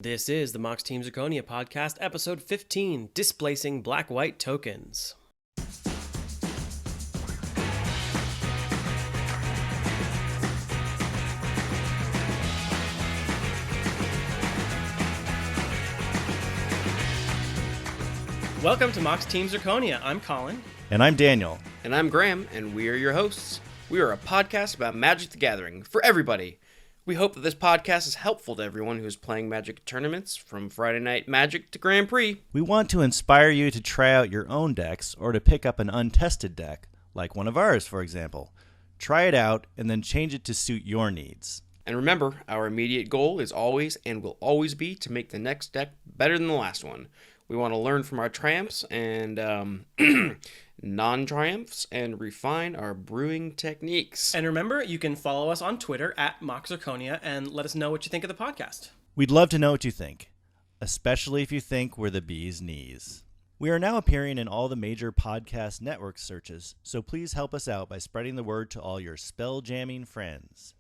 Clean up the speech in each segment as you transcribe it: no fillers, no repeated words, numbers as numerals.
This is the Mox Team Zirconia podcast, episode 15, Displacing Black-White Tokens. Welcome to Mox Team Zirconia. I'm Colin. And I'm Daniel. And I'm Graham, and we are your hosts. We are a podcast about Magic the Gathering for everybody. We hope that this podcast is helpful to everyone who is playing Magic tournaments, from Friday Night Magic to Grand Prix. We want to inspire you to try out your own decks or to pick up an untested deck, like one of ours, for example. Try it out and then change it to suit your needs. And remember, our immediate goal is always and will always be to make the next deck better than the last one. We want to learn from our triumphs and non-triumphs and refine our brewing techniques. And remember, you can follow us on Twitter at MoxZirconia and let us know what you think of the podcast. We'd love to know what you think, especially if you think we're the bee's knees. We are now appearing in all the major podcast network searches, so please help us out by spreading the word to all your spell-jamming friends.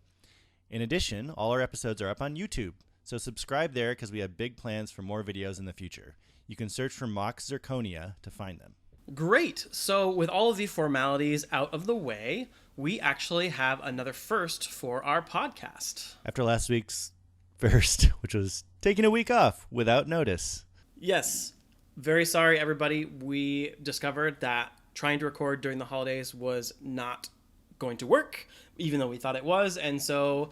In addition, all our episodes are up on YouTube, so subscribe there because we have big plans for more videos in the future. You can search for Mox Zirconia to find them. Great. So with all of the formalities out of the way, we actually have another first for our podcast. After last week's first, which was taking a week off without notice. Yes. Very sorry, everybody. We discovered that trying to record during the holidays was not going to work, even though we thought it was. And so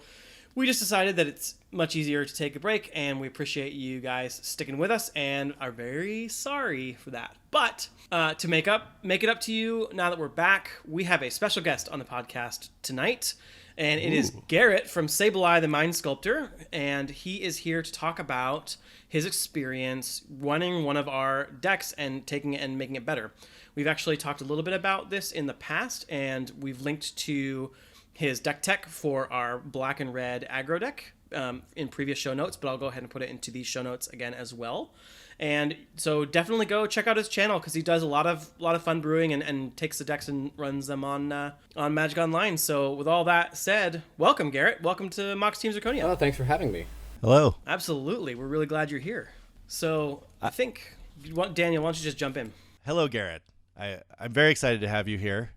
we just decided that it's much easier to take a break, and we appreciate you guys sticking with us and are very sorry for that. But to make it up to you now that we're back, we have a special guest on the podcast tonight, and it is Garrett from Sableye, the Mind Sculptor, and he is here to talk about his experience running one of our decks and taking it and making it better. We've actually talked a little bit about this in the past, and we've linked to his deck tech for our black and red aggro deck in previous show notes, but I'll go ahead and put it into these show notes again as well. And so definitely go check out his channel because he does a lot of fun brewing and takes the decks and runs them on Magic Online. So with all that said, welcome, Garrett. Welcome to Mox Team Zirconia. Oh, thanks for having me. Hello. Absolutely. We're really glad you're here. So I think, Daniel, why don't you just jump in? Hello, Garrett. I'm very excited to have you here.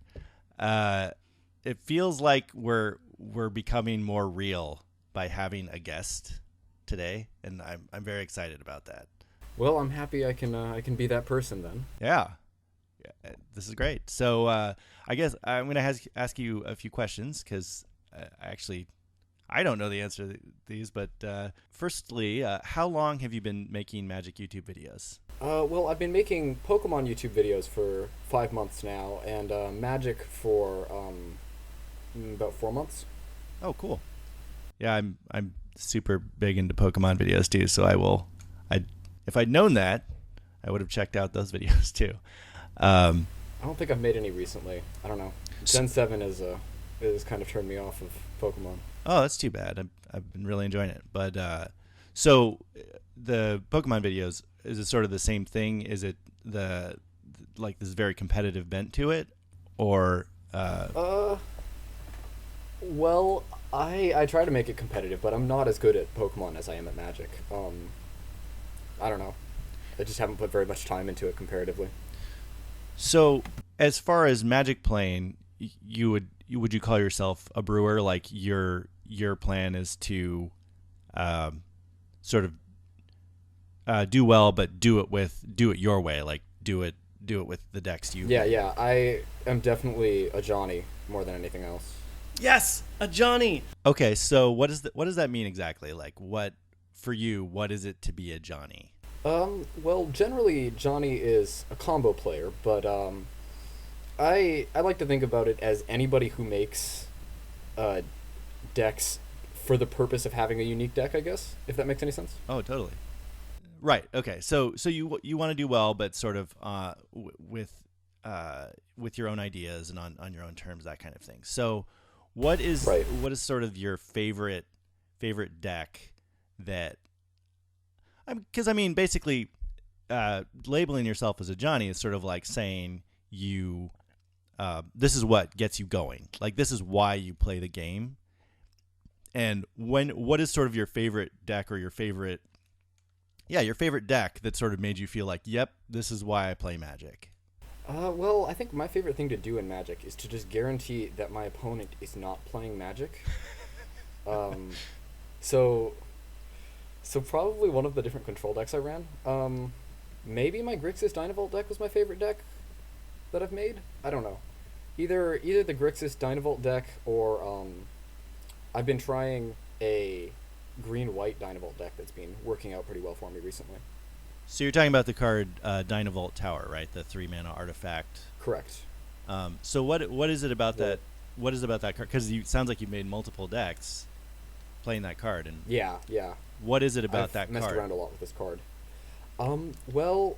It feels like we're becoming more real by having a guest today, and I'm very excited about that. Well, I'm happy I can be that person then. Yeah, this is great. So I guess I'm going to ask you a few questions because I don't know the answer to these. But firstly, how long have you been making Magic YouTube videos? Well, I've been making Pokemon YouTube videos for 5 months now, and Magic for about 4 months. Oh, cool. Yeah, I'm super big into Pokemon videos too, so if I'd known that, I would have checked out those videos too. I don't think I've made any recently. I don't know. Gen 7 is kind of turned me off of Pokemon. Oh, that's too bad. I've been really enjoying it. But so the Pokemon videos, is it sort of the same thing? Is it like this very competitive bent to it, or? Well, I try to make it competitive, but I'm not as good at Pokemon as I am at Magic. I don't know. I just haven't put very much time into it comparatively. So, as far as Magic playing, would you call yourself a brewer? Like your plan is to sort of do well, but do it your way. Like do it with the decks you. Yeah. I am definitely a Johnny more than anything else. Yes, a Johnny. Okay, so what does that mean exactly? Like, what is it to be a Johnny? Well, generally Johnny is a combo player, but I like to think about it as anybody who makes decks for the purpose of having a unique deck, I guess, if that makes any sense. Oh, totally. Right. Okay. So you want to do well, but sort of with your own ideas and on your own terms, that kind of thing. So what is sort of your favorite deck that? Because basically, labeling yourself as a Johnny is sort of like saying this is what gets you going. Like, this is why you play the game. And what is sort of your favorite deck or your favorite Yeah, your favorite deck that sort of made you feel like, yep, this is why I play Magic. Well, I think my favorite thing to do in Magic is to just guarantee that my opponent is not playing Magic. So probably one of the different control decks I ran. Maybe my Grixis Dynavolt deck was my favorite deck that I've made. I don't know. Either the Grixis Dynavolt deck or I've been trying a green-white Dynavolt deck that's been working out pretty well for me recently. So you're talking about the card Dynavolt Tower, right? The 3-mana artifact. Correct. So what is it about that? What is it about that card? Because it sounds like you've made multiple decks playing that card, and Yeah. what is it about that I've messed card? around a lot with this card. Well,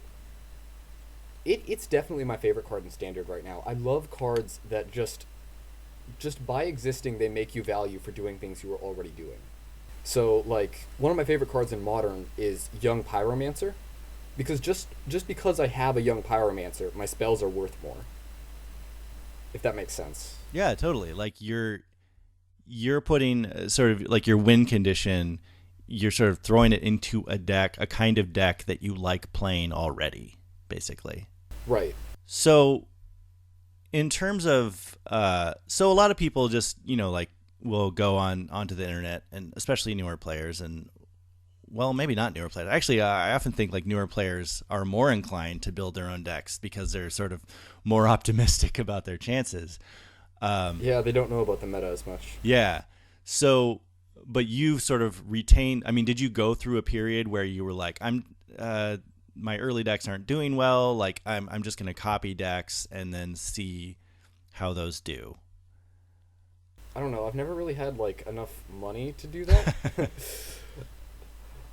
it's definitely my favorite card in Standard right now. I love cards that just by existing, they make you value for doing things you were already doing. So, like, one of my favorite cards in Modern is Young Pyromancer, because just because I have a Young Pyromancer, my spells are worth more. If that makes sense. Yeah, totally. Like you're putting sort of like your win condition, you're sort of throwing it into a deck, a kind of deck that you like playing already, basically. Right. So in terms of so a lot of people just, like will go onto the internet, and especially newer players, and well, maybe not newer players. Actually, I often think like newer players are more inclined to build their own decks because they're sort of more optimistic about their chances. Yeah, they don't know about the meta as much. Yeah. So, but you've sort of retained. I mean, did you go through a period where you were like, my early decks aren't doing well. Like, I'm just going to copy decks and then see how those do. I don't know. I've never really had like enough money to do that.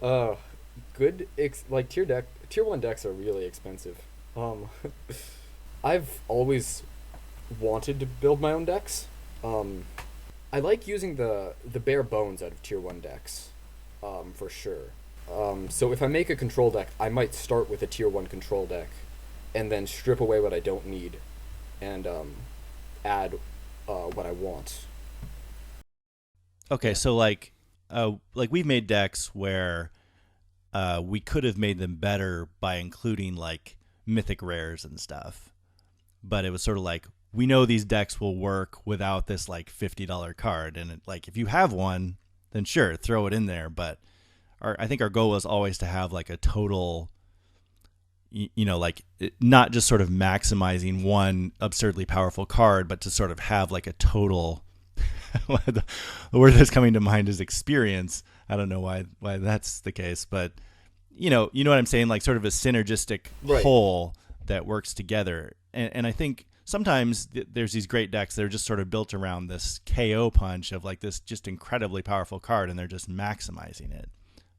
Like tier 1 decks are really expensive. I've always wanted to build my own decks. I like using the bare bones out of tier 1 decks, for sure. So if I make a control deck, I might start with a tier 1 control deck, and then strip away what I don't need, and add what I want. Okay, so like we've made decks where we could have made them better by including like mythic rares and stuff, but it was sort of like, we know these decks will work without this like $50 card, and like if you have one, then sure, throw it in there. But I think our goal was always to have like a total, like not just sort of maximizing one absurdly powerful card, but to sort of have like a total. The word that's coming to mind is experience. I don't know why that's the case, but you know what I'm saying, like sort of a synergistic whole that works together. And I think sometimes there's these great decks that are just sort of built around this KO punch of like this just incredibly powerful card, and they're just maximizing it.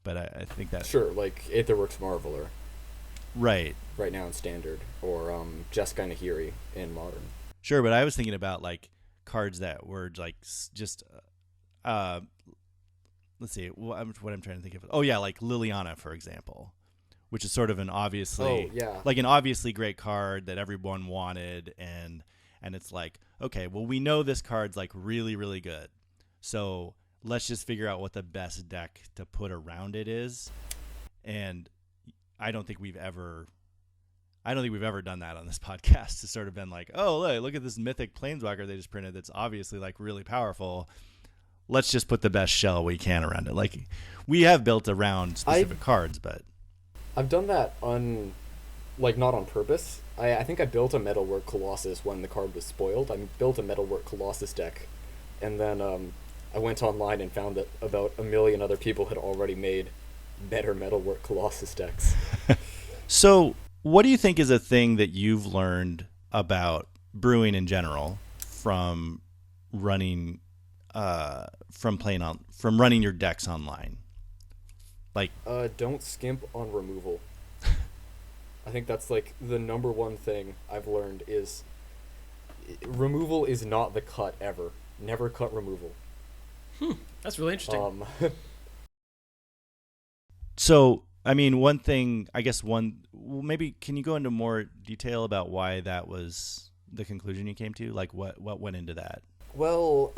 But I think that sure, like Aetherworks Marveler, right now in Standard, or Jeskai Nahiri in Modern. Sure, but I was thinking about like cards that were like just let's see what I'm trying to think of. Oh yeah, like Liliana, for example, which is sort of an obviously like an obviously great card that everyone wanted, and it's like, okay, well, we know this card's like really, really good, so let's just figure out what the best deck to put around it is. And I don't think we've ever done that on this podcast. It's sort of been like, oh, look at this mythic planeswalker they just printed that's obviously like really powerful. Let's just put the best shell we can around it. Like, we have built around specific cards, but I've done that not on purpose. I think I built a Metalwork Colossus when the card was spoiled. I built a Metalwork Colossus deck, and then I went online and found that about a million other people had already made better Metalwork Colossus decks. So what do you think is a thing that you've learned about brewing in general from running from running your decks online? Like, don't skimp on removal. I think that's like the number one thing I've learned is removal is not the cut ever. Never cut removal. That's really interesting. So, I mean, one thing, I guess maybe can you go into more detail about why that was the conclusion you came to? Like, what went into that? Well,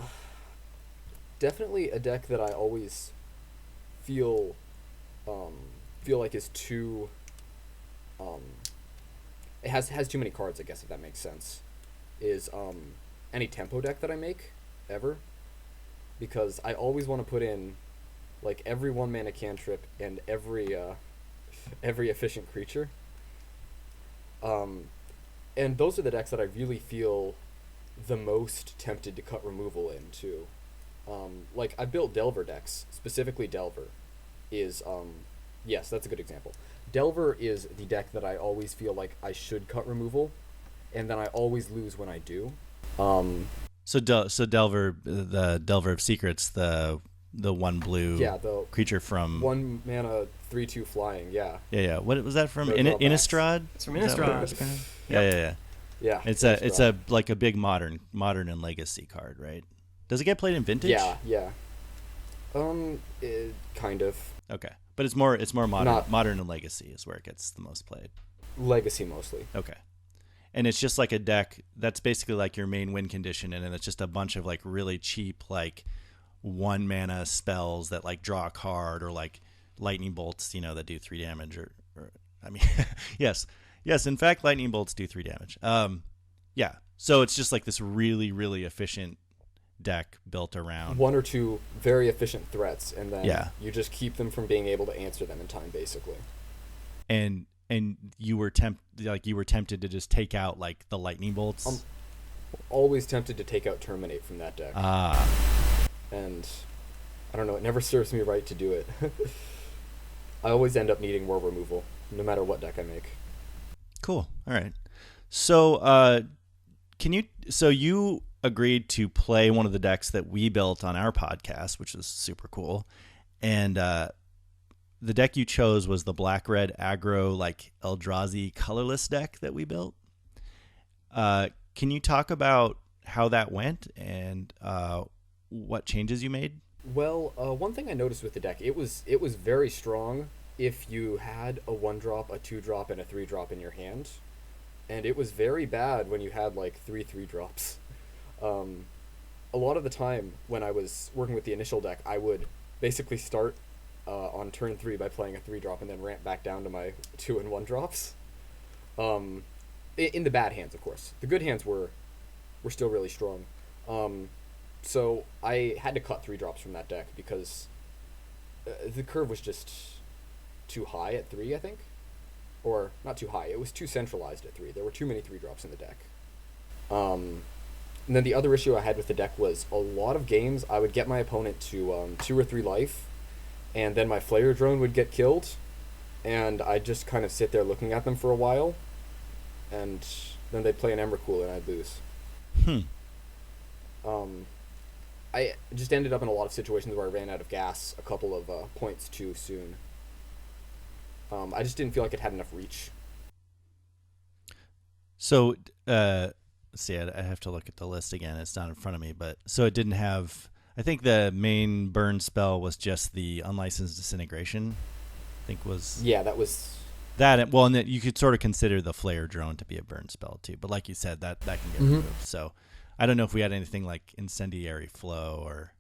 definitely a deck that I always feel feel like is too it has too many cards, I guess, if that makes sense, is any tempo deck that I make ever, because I always want to put in like every 1-mana cantrip and every efficient creature. And those are the decks that I really feel the most tempted to cut removal into. Like, I built Delver decks, specifically Delver is, yes, that's a good example. Delver is the deck that I always feel like I should cut removal, and then I always lose when I do. So Delver, the Delver of Secrets, the 1 blue the creature from 1 mana 3/2 flying, yeah. Yeah. What was that from? No Innistrad? It's from Innistrad. Yeah. Yeah. It's a like a big modern and legacy card, right? Does it get played in Vintage? Yeah. Kind of. Okay, but it's more modern. Not- modern and legacy is where it gets the most played. Legacy mostly. Okay, and it's just like a deck that's basically like your main win condition, and then it's just a bunch of like really cheap like 1 mana spells that like draw a card, or like lightning bolts, that do 3 damage, or I mean, yes. In fact, lightning bolts do 3 damage. Yeah. So it's just like this really, really efficient deck built around 1 or 2 very efficient threats, and then Yeah. you just keep them from being able to answer them in time, basically. And you were tempted to just take out like the lightning bolts. I'm always tempted to take out Terminate from that deck. And I don't know, it never serves me right to do it. I always end up needing more removal, no matter what deck I make. Cool. All right. So you agreed to play one of the decks that we built on our podcast, which is super cool. And the deck you chose was the black-red aggro, like Eldrazi colorless deck that we built. Can you talk about how that went and what changes you made? Well, one thing I noticed with the deck, it was very strong if you had a 1-drop, a 2-drop, and a 3-drop in your hand. And it was very bad when you had like 3 3-drops. A lot of the time when I was working with the initial deck, I would basically start on turn 3 by playing a 3-drop and then ramp back down to my 2 and 1-drops. In the bad hands, of course. The good hands were still really strong. So I had to cut 3-drops from that deck because the curve was just too high at 3, I think. Or, not too high, it was too centralized at 3. There were too many 3-drops in the deck. And then the other issue I had with the deck was a lot of games I would get my opponent to 2 or 3 life, and then my Flayer Drone would get killed, and I'd just kind of sit there looking at them for a while, and then they'd play an Emrakul and I'd lose. I just ended up in a lot of situations where I ran out of gas a couple of points too soon. I just didn't feel like it had enough reach. So, let's see, I have to look at the list again. It's not in front of me, but so it didn't have. I think the main burn spell was just the Unlicensed Disintegration. I think was that was that. Well, and then you could sort of consider the Flayer Drone to be a burn spell too. But like you said, that can get removed. So I don't know if we had anything like Incendiary Flow, or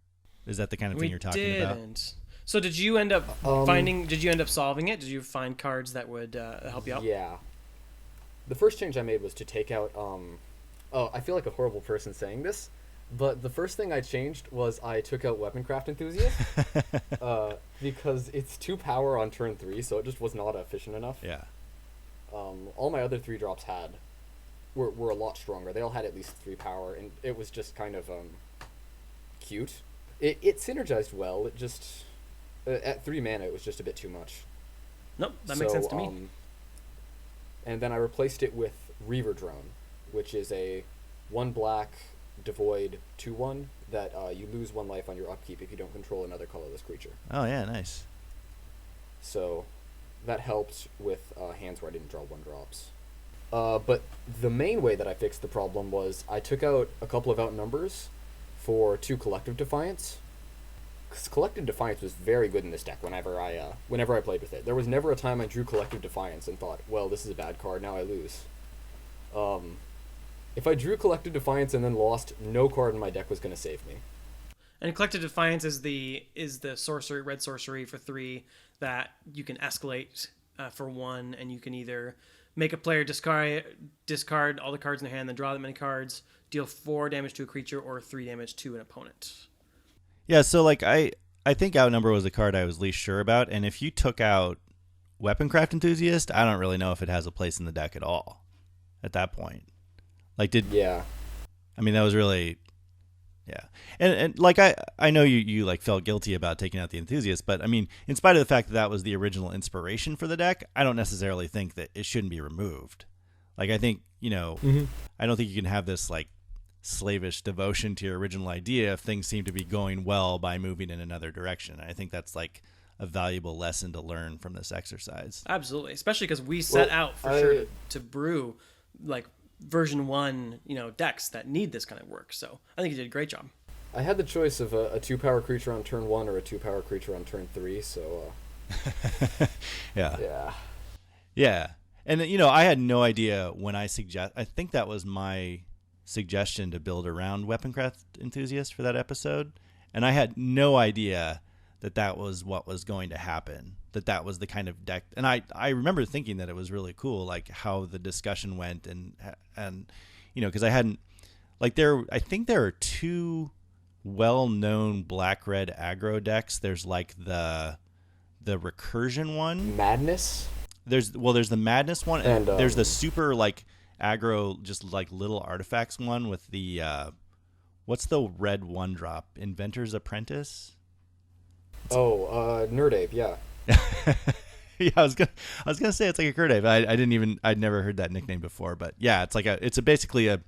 is that the kind of thing you're talking about? So did you end up Did you end up solving it? Did you find cards that would help you out? Yeah. The first change I made was to take out. I feel like a horrible person saying this, but the first thing I changed was I took out Weaponcraft Enthusiast because it's 2 power on turn 3, so it just was not efficient enough. Yeah. All my other 3-drops were a lot stronger. They all had at least 3 power, and it was just kind of cute. It synergized well. It just at 3 mana it was just a bit too much. Nope, that makes sense to me. And then I replaced it with Reaver Drone, which is a 1 black devoid 2/1 that you lose 1 life on your upkeep if you don't control another colorless creature. Oh yeah, nice. So that helped with hands where I didn't draw 1-drops. But the main way that I fixed the problem was I took out a couple of outnumbers for 2 Collective Defiance. Because Collective Defiance was very good in this deck whenever I played with it. There was never a time I drew Collective Defiance and thought, well, this is a bad card, now I lose. If I drew Collective Defiance and then lost, no card in my deck was going to save me. And Collective Defiance is the sorcery, red sorcery for 3 that you can escalate for 1, and you can either make a player discard all the cards in their hand, then draw that many cards, deal 4 damage to a creature, or 3 damage to an opponent. Yeah, so like I think Outnumber was the card I was least sure about, and if you took out Weaponcraft Enthusiast, I don't really know if it has a place in the deck at all at that point. Like Yeah. I mean, that was really, yeah. And like, I know you like felt guilty about taking out the Enthusiast, but I mean, in spite of the fact that that was the original inspiration for the deck, I don't necessarily think that it shouldn't be removed. Like, I think, I don't think you can have this like slavish devotion to your original idea if things seem to be going well by moving in another direction. I think that's like a valuable lesson to learn from this exercise. Absolutely. Especially because we set out for sure to brew like version 1, decks that need this kind of work. So I think you did a great job. I had the choice of a 2-power creature on turn 1 or a 2-power creature on turn 3, so Yeah. And I had no idea when I think that was my suggestion to build around Weaponcraft Enthusiast for that episode, and I had no idea that was what was going to happen, that was the kind of deck. And I remember thinking that it was really cool, like how the discussion went, and because I hadn't, like, I think there are 2 well-known black-red aggro decks. There's like the recursion one, Madness. There's the Madness one, and there's the super like aggro, just like little artifacts one with the what's the red 1-drop, Inventor's Apprentice. Nerd Ape, yeah. Yeah, I was gonna say it's like a Kurt Ape. I'd never heard that nickname before, but yeah, it's basically a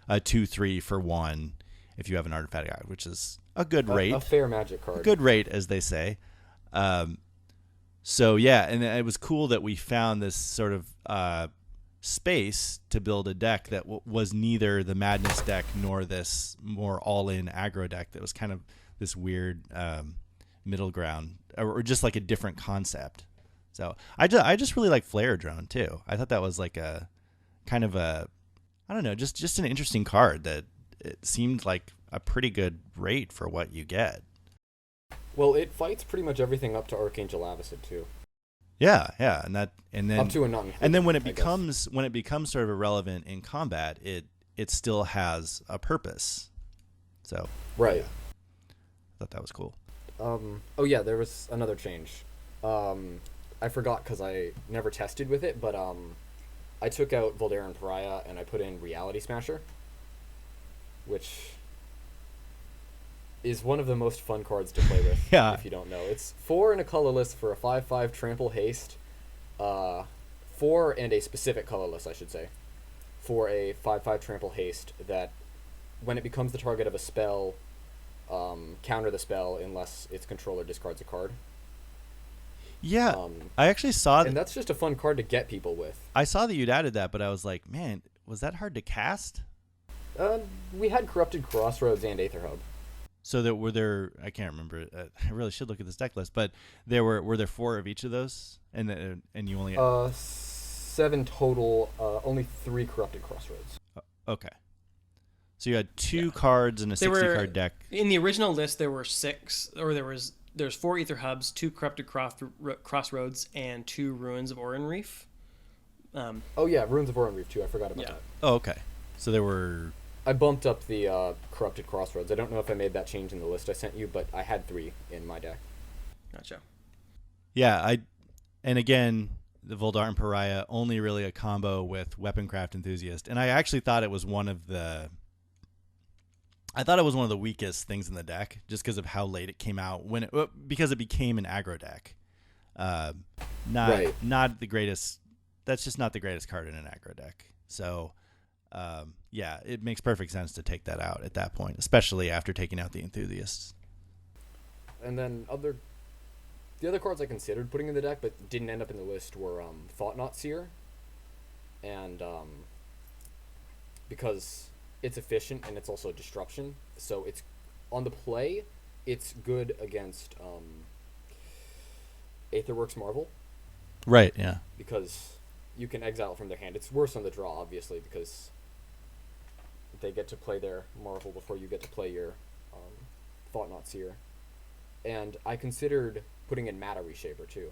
2/3 for 1 if you have an artifact guide, which is a good rate, a fair Magic card, a good rate, as they say. So yeah, and it was cool that we found this sort of space to build a deck that was neither the Madness deck nor this more all-in aggro deck that was kind of this weird middle ground, or just like a different concept. So I just really like Flare Drone too. I thought that was like a kind of a, I don't know, just an interesting card that it seemed like a pretty good rate for what you get. Well, it fights pretty much everything up to Archangel Avacid too. Yeah, and then up to a non. And then when it becomes sort of irrelevant in combat, it still has a purpose. So right, yeah. I thought that was cool. Yeah, there was another change. I forgot because I never tested with it, but I took out Voldaren Pariah and I put in Reality Smasher, which is one of the most fun cards to play with. Yeah. If you don't know, it's 4 and a colorless for a 5/5 trample haste, 4 and a specific colorless, I should say, for a 5/5 trample haste that, when it becomes the target of a spell, counter the spell unless its controller discards a card. Yeah, I actually saw that. And that's just a fun card to get people with. I saw that you'd added that, but I was like, man, was that hard to cast? We had Corrupted Crossroads and Aether Hub. So were there? I can't remember. I really should look at this deck list, but were there 4 of each of those, and you only had 7 total. Only 3 Corrupted Crossroads. Okay, so you had 2 cards in a 60-card deck. In the original list, there were 6, or there's 4 Aether Hubs, 2 Corrupted Crossroads, and 2 Ruins of Oran Reef. Ruins of Oran Reef too. I forgot about that. Oh, okay. So there were. I bumped up the Corrupted Crossroads. I don't know if I made that change in the list I sent you, but I had 3 in my deck. Gotcha. Yeah, and again, the Voldaren Pariah only really a combo with Weaponcraft Enthusiast, and I actually thought it was one of the weakest things in the deck, just because of how late it came out because it became an aggro deck. Not the greatest. That's just not the greatest card in an aggro deck. So. Yeah, it makes perfect sense to take that out at that point, especially after taking out the Enthusiasts. And then the other cards I considered putting in the deck but didn't end up in the list were Thought-Knot Seer, and because it's efficient and it's also disruption, so it's on the play, it's good against Aetherworks Marvel. Right. Yeah. Because you can exile from their hand. It's worse on the draw, obviously, because they get to play their Marvel before you get to play your Thought-Knot Seer. And I considered putting in Mana Reshaper too,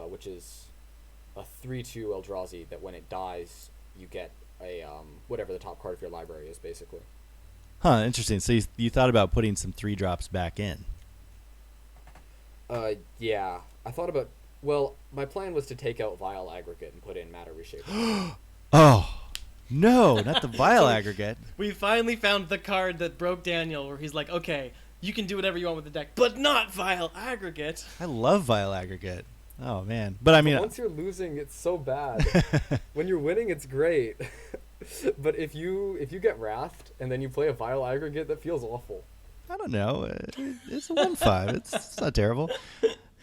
which is a 3/2 Eldrazi that when it dies, you get a whatever the top card of your library is, basically. Huh, interesting. So you thought about putting some 3-drops back in. Yeah. I thought about... Well, my plan was to take out Vile Aggregate and put in Mana Reshaper. Oh, no, not the Vile Aggregate. We finally found the card that broke Daniel, where he's like, okay, you can do whatever you want with the deck, but not Vile Aggregate. I love Vile Aggregate. Oh, man. But I mean... Once you're losing, it's so bad. When you're winning, it's great. But if you get Wrathed and then you play a Vile Aggregate, that feels awful. I don't know. It's a 1/5. It's not terrible.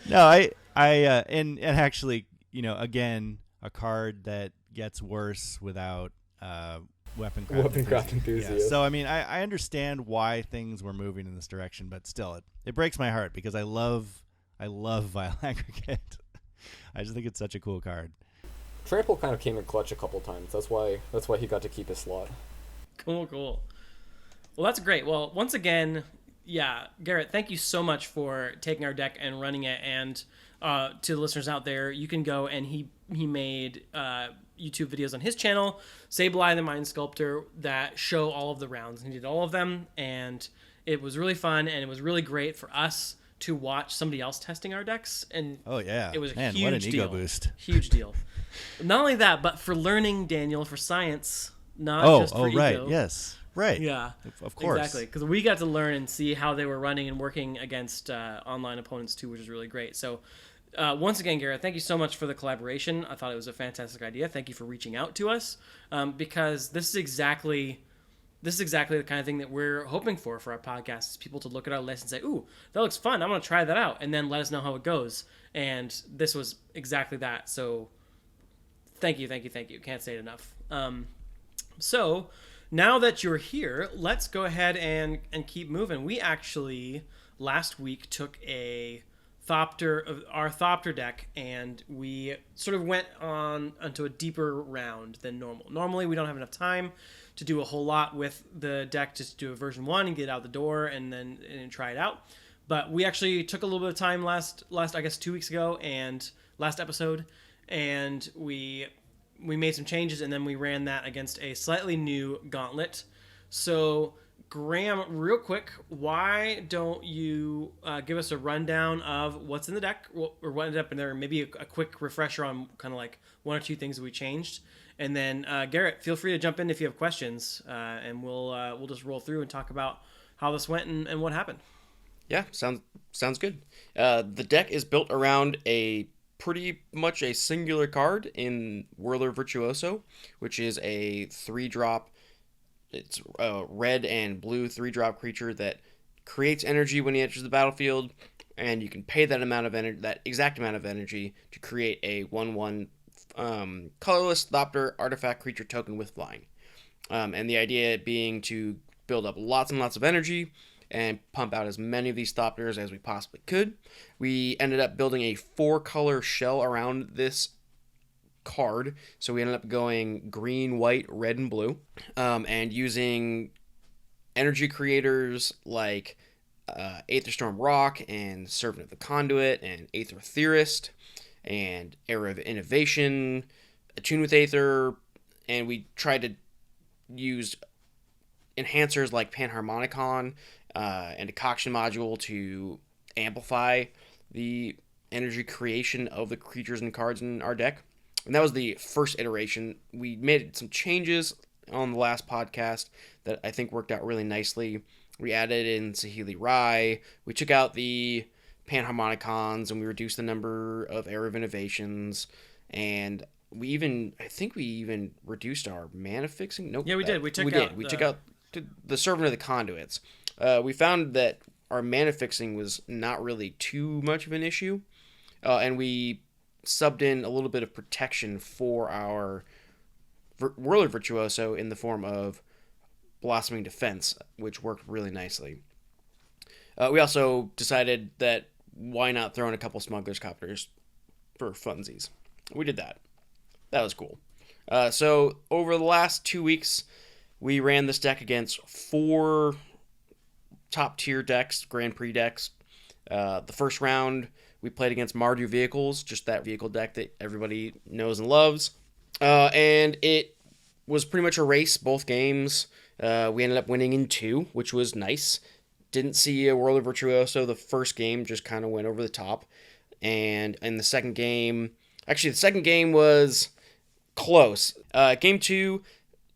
No, and actually, again, a card that gets worse without Weaponcraft Enthusiast. Yeah. So I mean, I understand why things were moving in this direction, but still, it breaks my heart because I love Vile Aggregate. I just think it's such a cool card. Trample kind of came in clutch a couple times. That's why he got to keep his slot. Cool. Well, that's great. Well, once again, yeah, Garrett, thank you so much for taking our deck and running it. And to the listeners out there, you can go and he made YouTube videos on his channel, Sableye the Mind Sculptor, that show all of the rounds. He did all of them, and it was really fun, and it was really great for us to watch somebody else testing our decks. And oh yeah, it was a man, huge what an deal. ego boost. Huge deal. Not only that, but for learning, Daniel, for science, not just for ego. Right, yes. Right. Yeah, of course. Exactly, because we got to learn and see how they were running and working against online opponents too, which is really great. So, once again, Garrett, thank you so much for the collaboration. I thought it was a fantastic idea. Thank you for reaching out to us, because this is exactly the kind of thing that we're hoping for our podcast, is people to look at our list and say, "Ooh, that looks fun. I'm going to try that out," and then let us know how it goes. And this was exactly that. So, thank you. Can't say it enough. So, now that you're here, let's go ahead and keep moving. We actually, last week, took our Thopter deck, and we sort of went on into a deeper round than normal. Normally, we don't have enough time to do a whole lot with the deck, just do a version 1 and get it out the door and then try it out. But we actually took a little bit of time last I guess 2 weeks ago, and last episode, and we made some changes, and then we ran that against a slightly new gauntlet. So, Graham, real quick, why don't you give us a rundown of what's in the deck, or what ended up in there, maybe a quick refresher on kind of like 1 or 2 things that we changed. And then, Garrett, feel free to jump in if you have questions, and we'll just roll through and talk about how this went and what happened. Yeah, sounds good. The deck is built around pretty much a singular card in Whirler Virtuoso, which is a 3-drop. It's a red and blue 3-drop creature that creates energy when he enters the battlefield, and you can pay that exact amount of energy to create a 1/1 colorless Thopter artifact creature token with flying. And the idea being to build up lots and lots of energy and pump out as many of these Thopters as we possibly could. We ended up building a 4-color shell around this card, so we ended up going green, white, red, and blue, and using energy creators like Aetherstorm Rock and Servant of the Conduit and Aether Theorist and Era of Innovation, Attune with Aether, and we tried to use enhancers like Panharmonicon and Decoction Module to amplify the energy creation of the creatures and cards in our deck. And that was the first iteration. We made some changes on the last podcast that I think worked out really nicely. We added in Saheeli Rai. We took out the Panharmonicons, and we reduced the number of Era of Innovations. And I think we even reduced our mana fixing. Nope. Yeah, we did. We took out the Servant of the Conduits. We found that our mana fixing was not really too much of an issue. And we subbed in a little bit of protection for our Whirler Virtuoso in the form of Blossoming Defense, which worked really nicely. We also decided that why not throw in a couple Smuggler's Copters for funsies. We did that. That was cool. So over the last 2 weeks, we ran this deck against 4 top tier decks, Grand Prix decks. The first round we played against Mardu Vehicles, just that vehicle deck that everybody knows and loves. And it was pretty much a race both games. We ended up winning in 2, which was nice. Didn't see a World of Virtuoso. The first game just kind of went over the top. And in the second game, actually the second game was close. Game 2,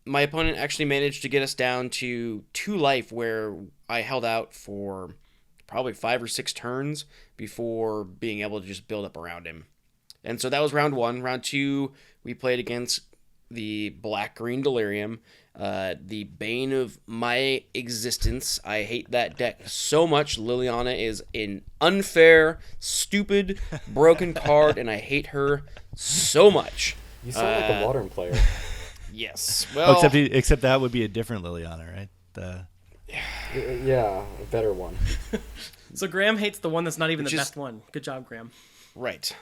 my opponent actually managed to get us down to 2 life, where I held out for probably 5 or 6 turns before being able to just build up around him. And so that was round 1. Round 2, we played against the Black-Green Delirium, the bane of my existence. I hate that deck so much. Liliana is an unfair, stupid, broken card, and I hate her so much. You sound like a modern player. Yes. Well, except that would be a different Liliana, right? Yeah, a better one. So Graham hates the one that's not even the best one. Good job, Graham. Right.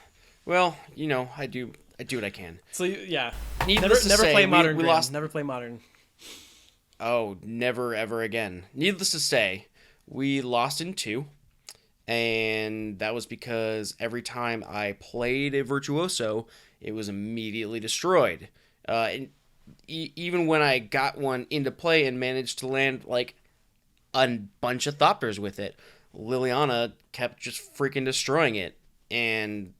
Well, I do what I can. So yeah, Needless to never say, play modern. We Graham. lost. Never play modern. Oh, never ever again. Needless to say, we lost in 2, and that was because every time I played a Virtuoso, it was immediately destroyed. Even when I got one into play and managed to land like a bunch of Thopters with it, Liliana kept just freaking destroying it. And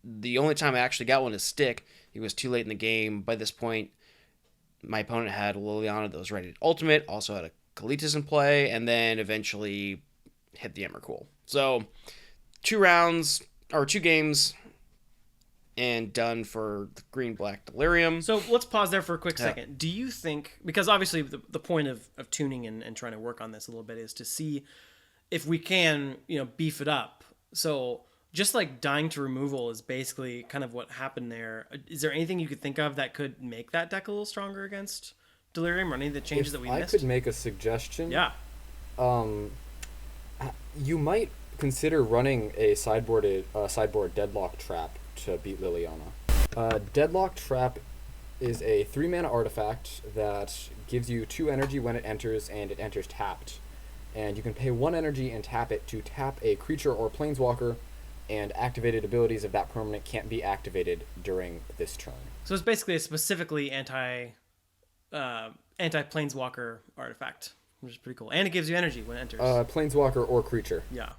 the only time I actually got one to stick, it was too late in the game. By this point, my opponent had Liliana that was ready to ultimate, also had a Kalitas in play, and then eventually hit the Emrakul. So 2 games, and done for the Green-Black Delirium. So let's pause there for a quick second. Do you think, because obviously the point of tuning and trying to work on this a little bit is to see if we can, beef it up. So just like dying to removal is basically kind of what happened there. Is there anything you could think of that could make that deck a little stronger against Delirium, or any of the changes that we missed? I could make a suggestion. Yeah. You might consider running a sideboard Deadlock Trap to beat Liliana. Deadlock Trap is a 3-mana artifact that gives you 2 energy when it enters, and it enters tapped. And you can pay 1 energy and tap it to tap a creature or planeswalker, and activated abilities of that permanent can't be activated during this turn. So it's basically a specifically anti-planeswalker artifact, which is pretty cool. And it gives you energy when it enters. Planeswalker or creature. Yeah.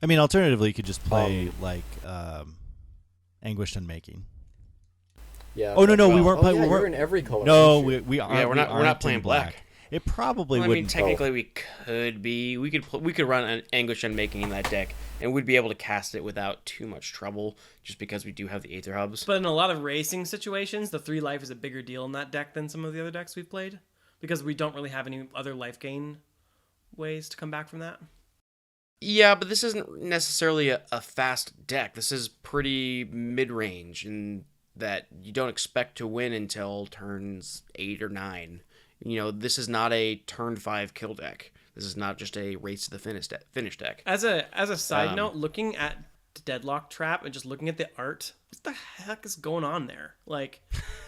I mean, alternatively, you could just play Anguished Unmaking. Yeah. Oh no, we weren't playing. Yeah, you're in every color. No, we aren't. Yeah, we're not playing black. It probably well, wouldn't. Technically, we could be. We could run an Anguish Unmaking in that deck, and we'd be able to cast it without too much trouble, just because we do have the Aether Hubs. But in a lot of racing situations, the 3 life is a bigger deal in that deck than some of the other decks we've played, because we don't really have any other life gain ways to come back from that. Yeah, but this isn't necessarily a fast deck. This is pretty mid-range in that you don't expect to win until turns 8 or 9. This is not a turn 5 kill deck. This is not just a race to the finish deck. As a side note, looking at Deadlock Trap and just looking at the art, what the heck is going on there? Like,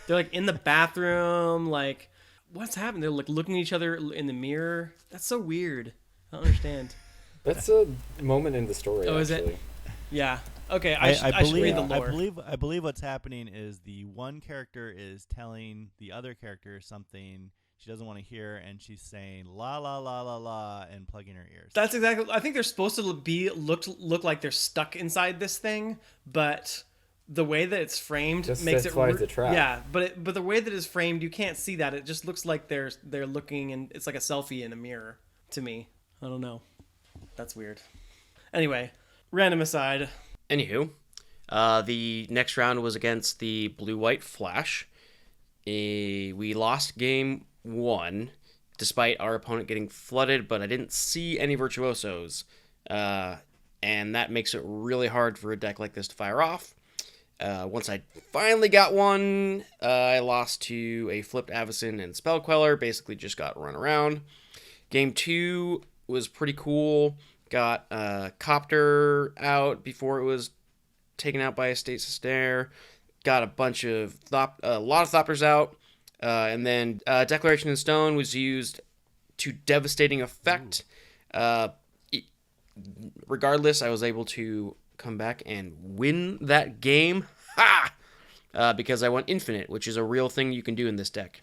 they're like in the bathroom, like, what's happening? They're like looking at each other in the mirror. That's so weird. I don't understand. That's a moment in the story. Oh, actually. is it? Yeah. Okay, I should read the lore. I believe what's happening is the one character is telling the other character something she doesn't want to hear, and she's saying la la la la la and plugging her ears. That's exactly. I think they're supposed to look like they're stuck inside this thing, but the way that it's framed just makes it the trap. Yeah, but the way that it's framed, you can't see that. It just looks like they're looking, and it's like a selfie in a mirror to me. I don't know. That's weird. Anyway, random aside. Anywho, the next round was against the Blue-White Flash. We lost game 1, despite our opponent getting flooded, but I didn't see any Virtuosos. And that makes it really hard for a deck like this to fire off. Once I finally got one, I lost to a flipped Avacyn and Spell Queller. Basically just got run around. Game 2 was pretty cool. Got Copter out before it was taken out by a Stasis Snare. Got a lot of Thopters out. And then Declaration in Stone was used to devastating effect. Regardless, I was able to come back and win that game. Ha! Because I went infinite, which is a real thing you can do in this deck.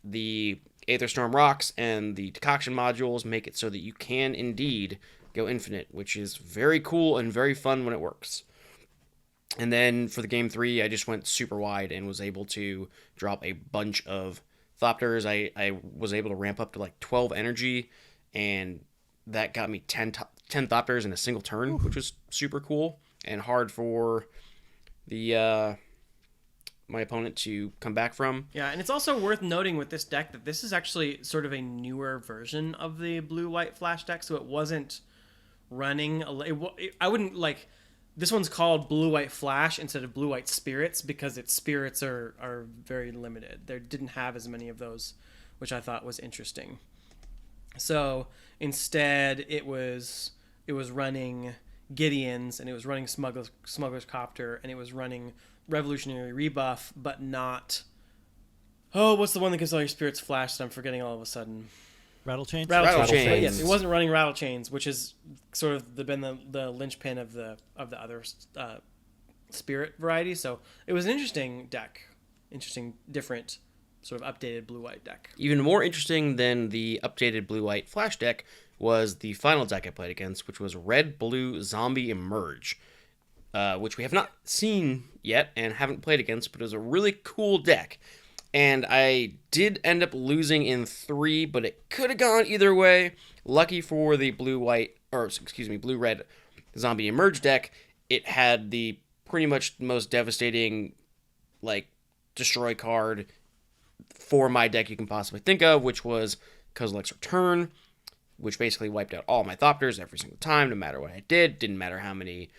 The Aetherstorm Rocks and the Decoction modules make it so that you can indeed go infinite, which is very cool and very fun when it works. And then for the game 3, I just went super wide and was able to drop a bunch of Thopters. I was able to ramp up to like 12 energy, and that got me 10 Thopters in a single turn, which was super cool and hard for the my opponent to come back from. Yeah, and it's also worth noting with this deck that this is actually sort of a newer version of the blue-white flash deck, so it wasn't running... I wouldn't, like... This one's called blue-white flash instead of blue-white spirits because its spirits are very limited. They didn't have as many of those, which I thought was interesting. So instead, it was running Gideon's, and it was running Smuggler's Copter, and it was running Revolutionary Rebuff, but not... Oh, what's the one that gives all your spirits flash that I'm forgetting all of a sudden? Rattle Chains? Rattle Chains. But yes, it wasn't running Rattle Chains, which is sort of been the linchpin of the other spirit variety. So it was an interesting deck. Interesting, different, sort of updated blue-white deck. Even more interesting than the updated blue-white flash deck was the final deck I played against, which was Red-Blue Zombie Emerge, which we have not seen yet and haven't played against, but it was a really cool deck. And I did end up losing in 3, but it could have gone either way. Lucky for the blue-red Zombie Emerge deck, it had the pretty much most devastating, like, destroy card for my deck you can possibly think of, which was Kozilek's Return, which basically wiped out all my Thopters every single time, no matter what I did. Didn't matter how many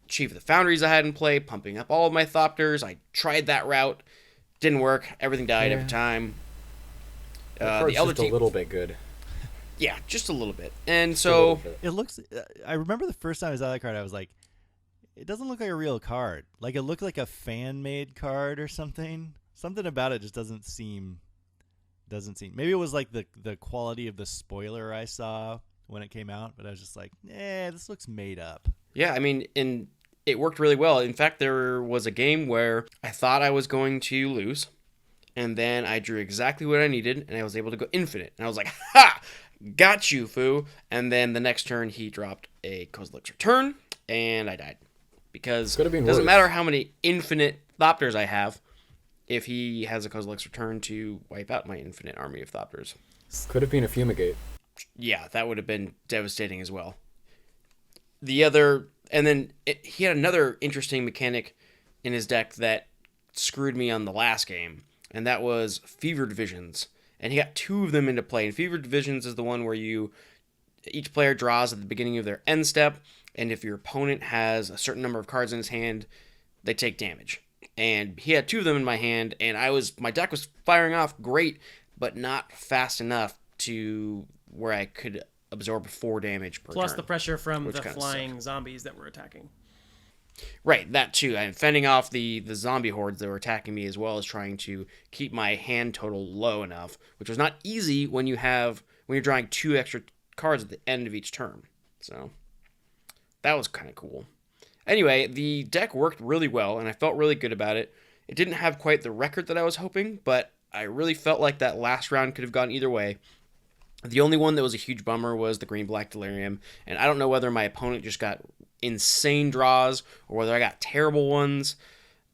Chief of the Foundries I had in play, pumping up all of my Thopters. I tried that route. Didn't work. Everything died every time. The other just a little bit good. Yeah, just a little bit. And so... It looks... I remember the first time I saw that card, I was like, it doesn't look like a real card. Like, it looked like a fan-made card or something. Something about it just doesn't seem... Maybe it was like the quality of the spoiler I saw when it came out, but I was just like, this looks made up. Yeah, I mean, and it worked really well. In fact, there was a game where I thought I was going to lose, and then I drew exactly what I needed, and I was able to go infinite. And I was like, ha! Got you, foo! And then the next turn, he dropped a Kozilek's Return, and I died. Because it doesn't matter how many infinite Thopters I have, if he has a Kozilek's Return to wipe out my infinite army of Thopters. Could have been a Fumigate. Yeah, that would have been devastating as well. He had another interesting mechanic in his deck that screwed me on the last game, and that was Fevered Visions. And he got 2 of them into play. And Fevered Visions is the one where each player draws at the beginning of their end step, and if your opponent has a certain number of cards in his hand, they take damage. And he had 2 of them in my hand, and my deck was firing off great, but not fast enough to where I could absorb 4 damage per turn. Plus the pressure from the flying zombies that were attacking. Right, that too. I'm fending off the zombie hordes that were attacking me, as well as trying to keep my hand total low enough, which was not easy when you're drawing 2 extra cards at the end of each turn. So that was kind of cool. Anyway, the deck worked really well, and I felt really good about it. It didn't have quite the record that I was hoping, but I really felt like that last round could have gone either way. The only one that was a huge bummer was the green-black Delirium, and I don't know whether my opponent just got insane draws or whether I got terrible ones,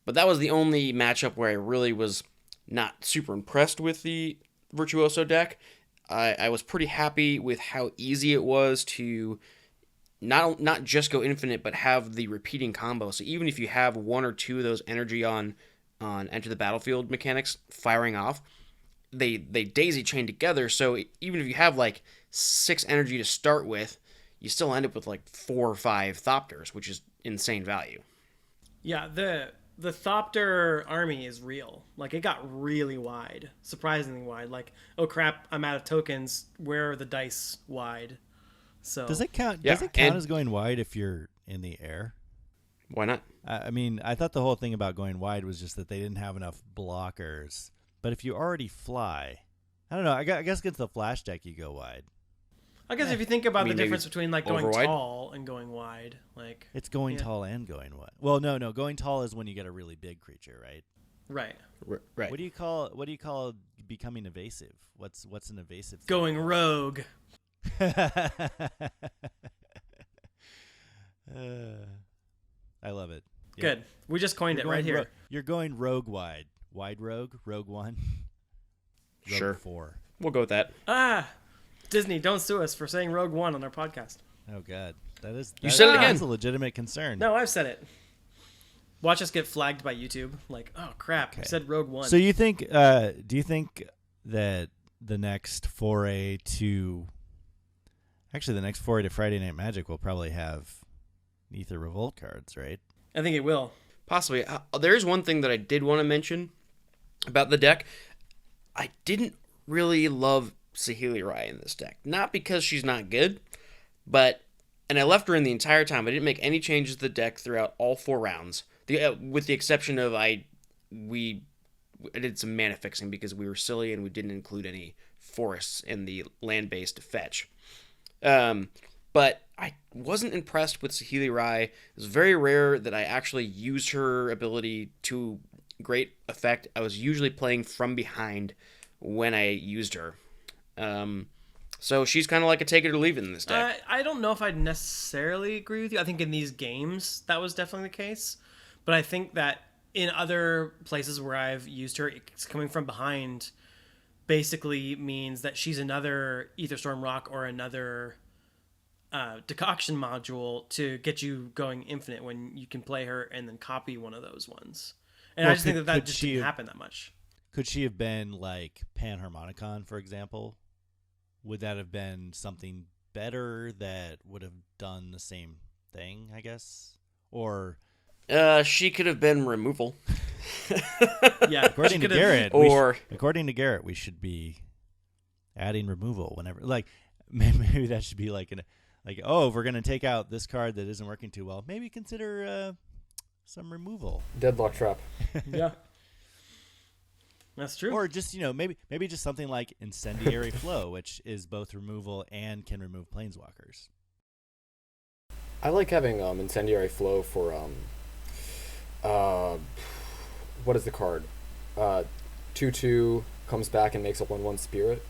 but that was the only matchup where I really was not super impressed with the Virtuoso deck. I was pretty happy with how easy it was to not just go infinite, but have the repeating combo. So even if you have 1 or 2 of those energy on Enter the Battlefield mechanics firing off, they daisy chain together, so even if you have like 6 energy to start with, you still end up with like 4 or 5 Thopters, which is insane value. Yeah, the Thopter army is real. Like, it got really wide, surprisingly wide. Like, oh crap, I'm out of tokens. Where are the dice wide? So does it count? Yeah, does it count as going wide if you're in the air? Why not? I mean, I thought the whole thing about going wide was just that they didn't have enough blockers. But if you already fly, I don't know. I guess against the flash deck, you go wide. I guess if you think about I mean, the maybe difference between like going overwide? tall and going wide, like It's going Yeah. tall and going wide. Well, no. Going tall is when you get a really big creature, right? right, Right. What do you call becoming evasive? What's an evasive thing? going rogue. I love it. Yeah. Good. We just coined You're it right going here. You're going rogue wide. Wide rogue, rogue 1. Rogue Sure. 4. We'll go with that. Disney, don't sue us for saying Rogue One on our podcast. Oh god. That said it again. That's a legitimate concern. No, I've said it. Watch us get flagged by YouTube. Like, oh crap, I said Rogue One. So you think do you think that the next foray to Friday Night Magic will probably have Ether Revolt cards, right? I think it will. Possibly. There's one thing that I did want to mention about the deck. I didn't really love Sableye in this deck. Not because she's not good, and I left her in the entire time. I didn't make any changes to the deck throughout all 4 rounds, with the exception of I did some mana fixing because we were silly and we didn't include any forests in the land-based fetch. But I wasn't impressed with Sableye. It was very rare that I actually used her ability to great effect. I was usually playing from behind when I used her. So she's kind of like a take it or leave it in this deck. I don't know if I'd necessarily agree with you. I think in these games that was definitely the case, but I think that in other places where I've used her, it's coming from behind basically means that she's another Ether Storm Rock or another decoction module to get you going infinite when you can play her and then copy one of those ones. And Well, I just think that just didn't have- happen that much. Could she have been like Panharmonicon, for example? Would that have been something better that would have done the same thing, I guess? Or She could have been removal. Yeah, according to she could've- Garrett, we should be adding removal whenever. Like maybe that should be like if we're gonna take out this card that isn't working too well, maybe consider some removal. Deadlock Trap. Yeah. That's true. Or just maybe just something like Incendiary Flow, which is both removal and can remove planeswalkers. I like having Incendiary Flow for what is the card? 2/2 comes back and makes a 1/1 spirit.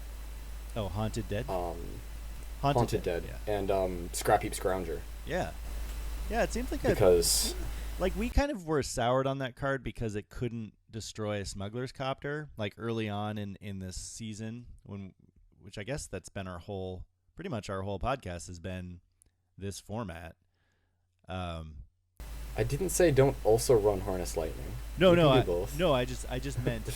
Oh, Haunted Dead. Haunted Dead. Yeah. And Scrap Heap Scrounger. Yeah. It seems like Because we kind of were soured on that card because it couldn't destroy a Smuggler's Copter like early on in this season, which I guess that's been pretty much our whole podcast has been this format. I didn't say don't also run Harness Lightning. No, You no, can do both. I just meant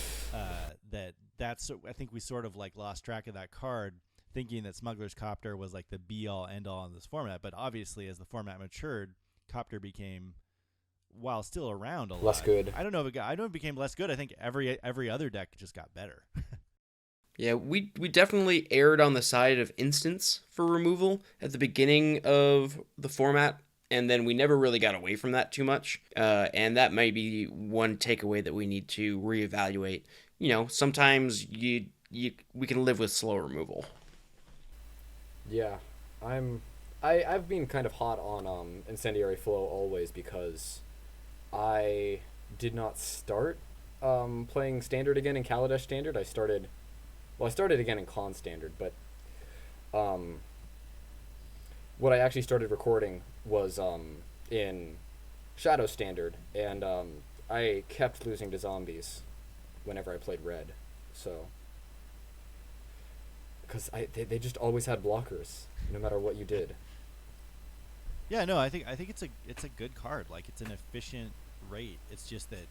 that's I think we sort of like lost track of that card, thinking that Smuggler's Copter was like the be all end all in this format. But obviously, as the format matured, Copter became, while still around a lot, Less good. I don't know if it became less good. I think every other deck just got better. Yeah, we definitely erred on the side of instants for removal at the beginning of the format, and then we never really got away from that too much. And that may be one takeaway that we need to reevaluate. Sometimes we can live with slow removal. Yeah, I've been kind of hot on Incendiary Flow always because I did not start playing Standard again in Kaladesh Standard. I started again in Con Standard, but what I actually started recording was in Shadow Standard, and I kept losing to zombies whenever I played Red, so because they just always had blockers no matter what you did. Yeah, no, I think it's a good card. Like, it's an efficient rate. It's just that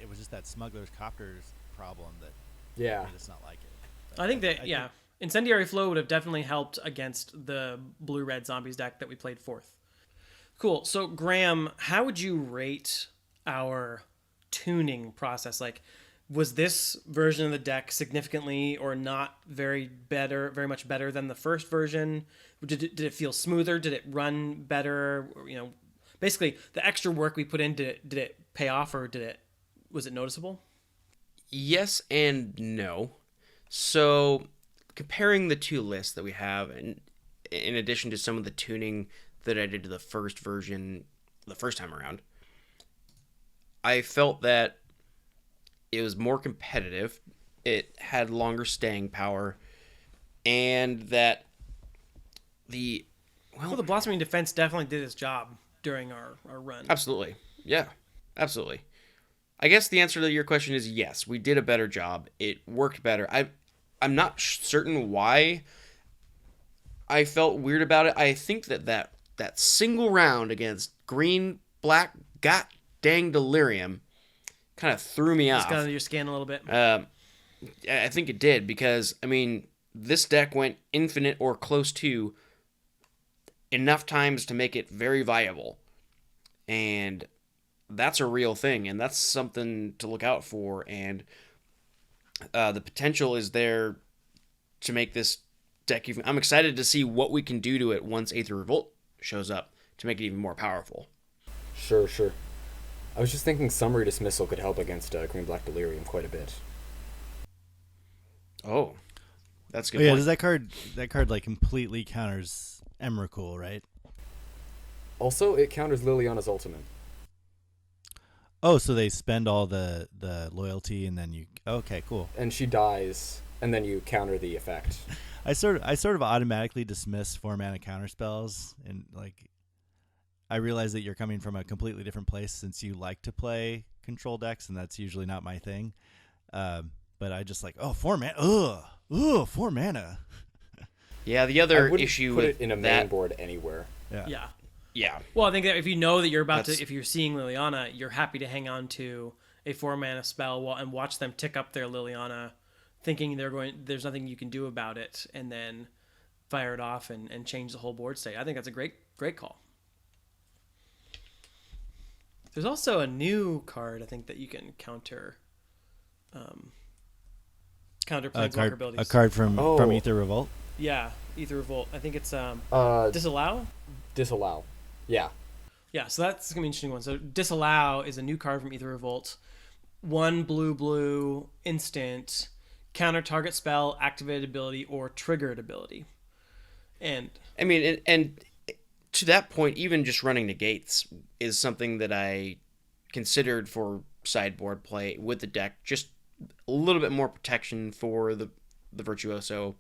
it was just that Smuggler's Copter's problem that made us not like it. But I think that, Incendiary Flow would have definitely helped against the blue-red zombies deck that we played fourth. Cool. So, Graham, how would you rate our tuning process? Like, was this version of the deck significantly or not very much better than the first version? Did it feel smoother? Did it run better? Basically, the extra work we put in, did it pay off, or was it noticeable? Yes and no. So, comparing the two lists that we have, and in addition to some of the tuning that I did to the first version the first time around, I felt that it was more competitive, it had longer staying power, and that the Well, the Blossoming Defense definitely did its job during our run. Absolutely. Yeah, absolutely. I guess the answer to your question is yes, we did a better job. It worked better. I'm not certain why I felt weird about it. I think that single round against green, black, god dang Delirium kind of threw me off. It's got under your skin a little bit. I think it did because, I mean, this deck went infinite or close to enough times to make it very viable. And that's a real thing, and that's something to look out for. And the potential is there to make this deck even... I'm excited to see what we can do to it once Aether Revolt shows up to make it even more powerful. Sure. I was just thinking Summary Dismissal could help against Green-Black Delirium quite a bit. Oh, that's a good Oh, yeah, point. does that card like completely counters Emrakul, right? Also, it counters Liliana's ultimate. Oh, so they spend all the loyalty and then you... Okay, cool. And she dies, and then you counter the effect. I sort of automatically dismiss 4-mana counter spells, and like I realize that you're coming from a completely different place since you like to play control decks, and that's usually not my thing. But I just like, 4 mana. Ugh, 4 mana. Yeah, the I other wouldn't issue put with it in a main that... board anywhere. Yeah. Yeah. Well, I think that if you know that you're about That's- to, if you're seeing Liliana, you're happy to hang on to a 4-mana spell and watch them tick up their Liliana, thinking there's nothing you can do about it, and then fire it off and change the whole board state. I think that's a great call. There's also a new card I think that you can counter Planeswalker abilities. A card from Aether Revolt. Yeah, Aether Revolt. I think it's Disallow. Disallow. Yeah. Yeah, so that's gonna be an interesting one. So Disallow is a new card from Aether Revolt. 1 blue instant, counter target spell, activated ability, or triggered ability. And I mean, and to that point, even just running negates is something that I considered for sideboard play with the deck. Just a little bit more protection for the Virtuoso,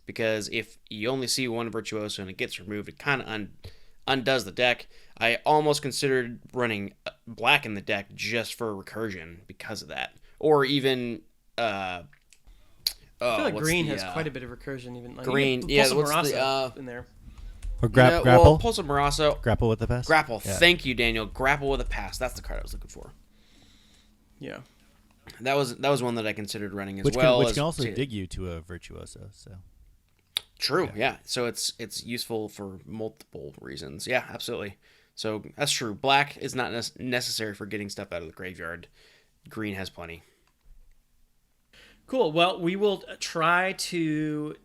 because if you only see one Virtuoso and it gets removed, it kind of undoes the deck. I almost considered running black in the deck just for recursion because of that, or even. I feel like green has quite a bit of recursion. Even like green, you can what's Marasa in there. Or Well, grapple. Pulse of Marasa. Grapple with the pass. Grapple. Yeah. Thank you, Daniel. Grapple with a pass. That's the card I was looking for. Yeah. That was one that I considered running as Which well. can also dig you to a Virtuoso. So True. Yeah. So it's useful for multiple reasons. Yeah, absolutely. So that's true. Black is not necessary for getting stuff out of the graveyard. Green has plenty. Cool. Well, we will try to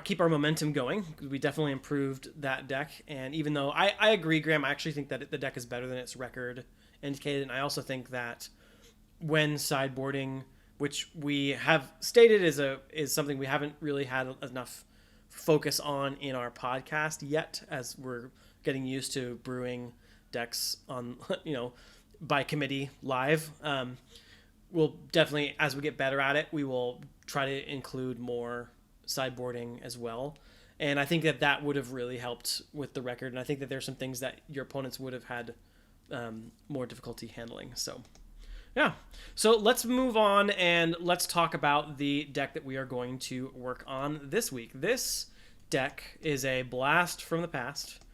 keep our momentum going. We definitely improved that deck, and even though I agree, Graham, I actually think that the deck is better than its record indicated, and I also think that when sideboarding, which we have stated is something we haven't really had enough focus on in our podcast yet, as we're getting used to brewing decks on by committee live. We'll definitely, as we get better at it, we will try to include more sideboarding as well. And I think that would have really helped with the record. And I think that there's some things that your opponents would have had more difficulty handling. So, yeah. So let's move on and let's talk about the deck that we are going to work on this week. This deck is a blast from the past.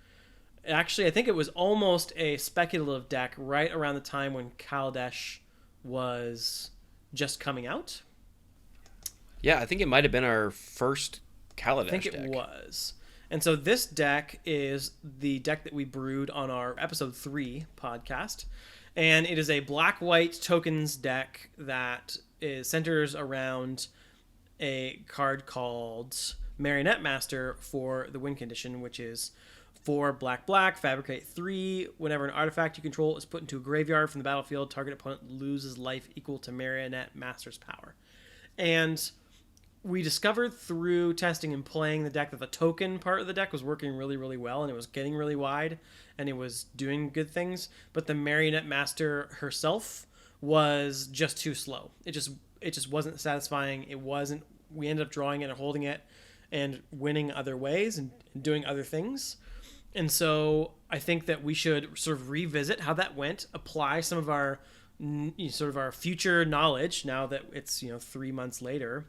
Actually, I think it was almost a speculative deck right around the time when Kaladesh was just coming out. Yeah, I think it might have been our first Kaladesh deck. I think it was. And so this deck is the deck that we brewed on our episode 3 podcast. And it is a black-white tokens deck that centers around a card called Marionette Master for the win condition, which is 4 black, fabricate 3. Whenever an artifact you control is put into a graveyard from the battlefield, target opponent loses life equal to Marionette Master's power. And we discovered through testing and playing the deck that the token part of the deck was working really, really well, and it was getting really wide, and it was doing good things. But the Marionette Master herself was just too slow. It just wasn't satisfying. It wasn't. We ended up drawing it and holding it, and winning other ways and doing other things. And so I think that we should sort of revisit how that went, apply some of our sort of our future knowledge now that it's 3 months later,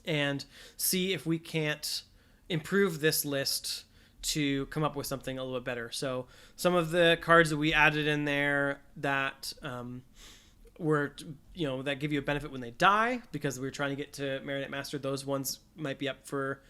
and see if we can't improve this list to come up with something a little bit better. So some of the cards that we added in there that were, that give you a benefit when they die, because we were trying to get to Marionette Master, those ones might be up for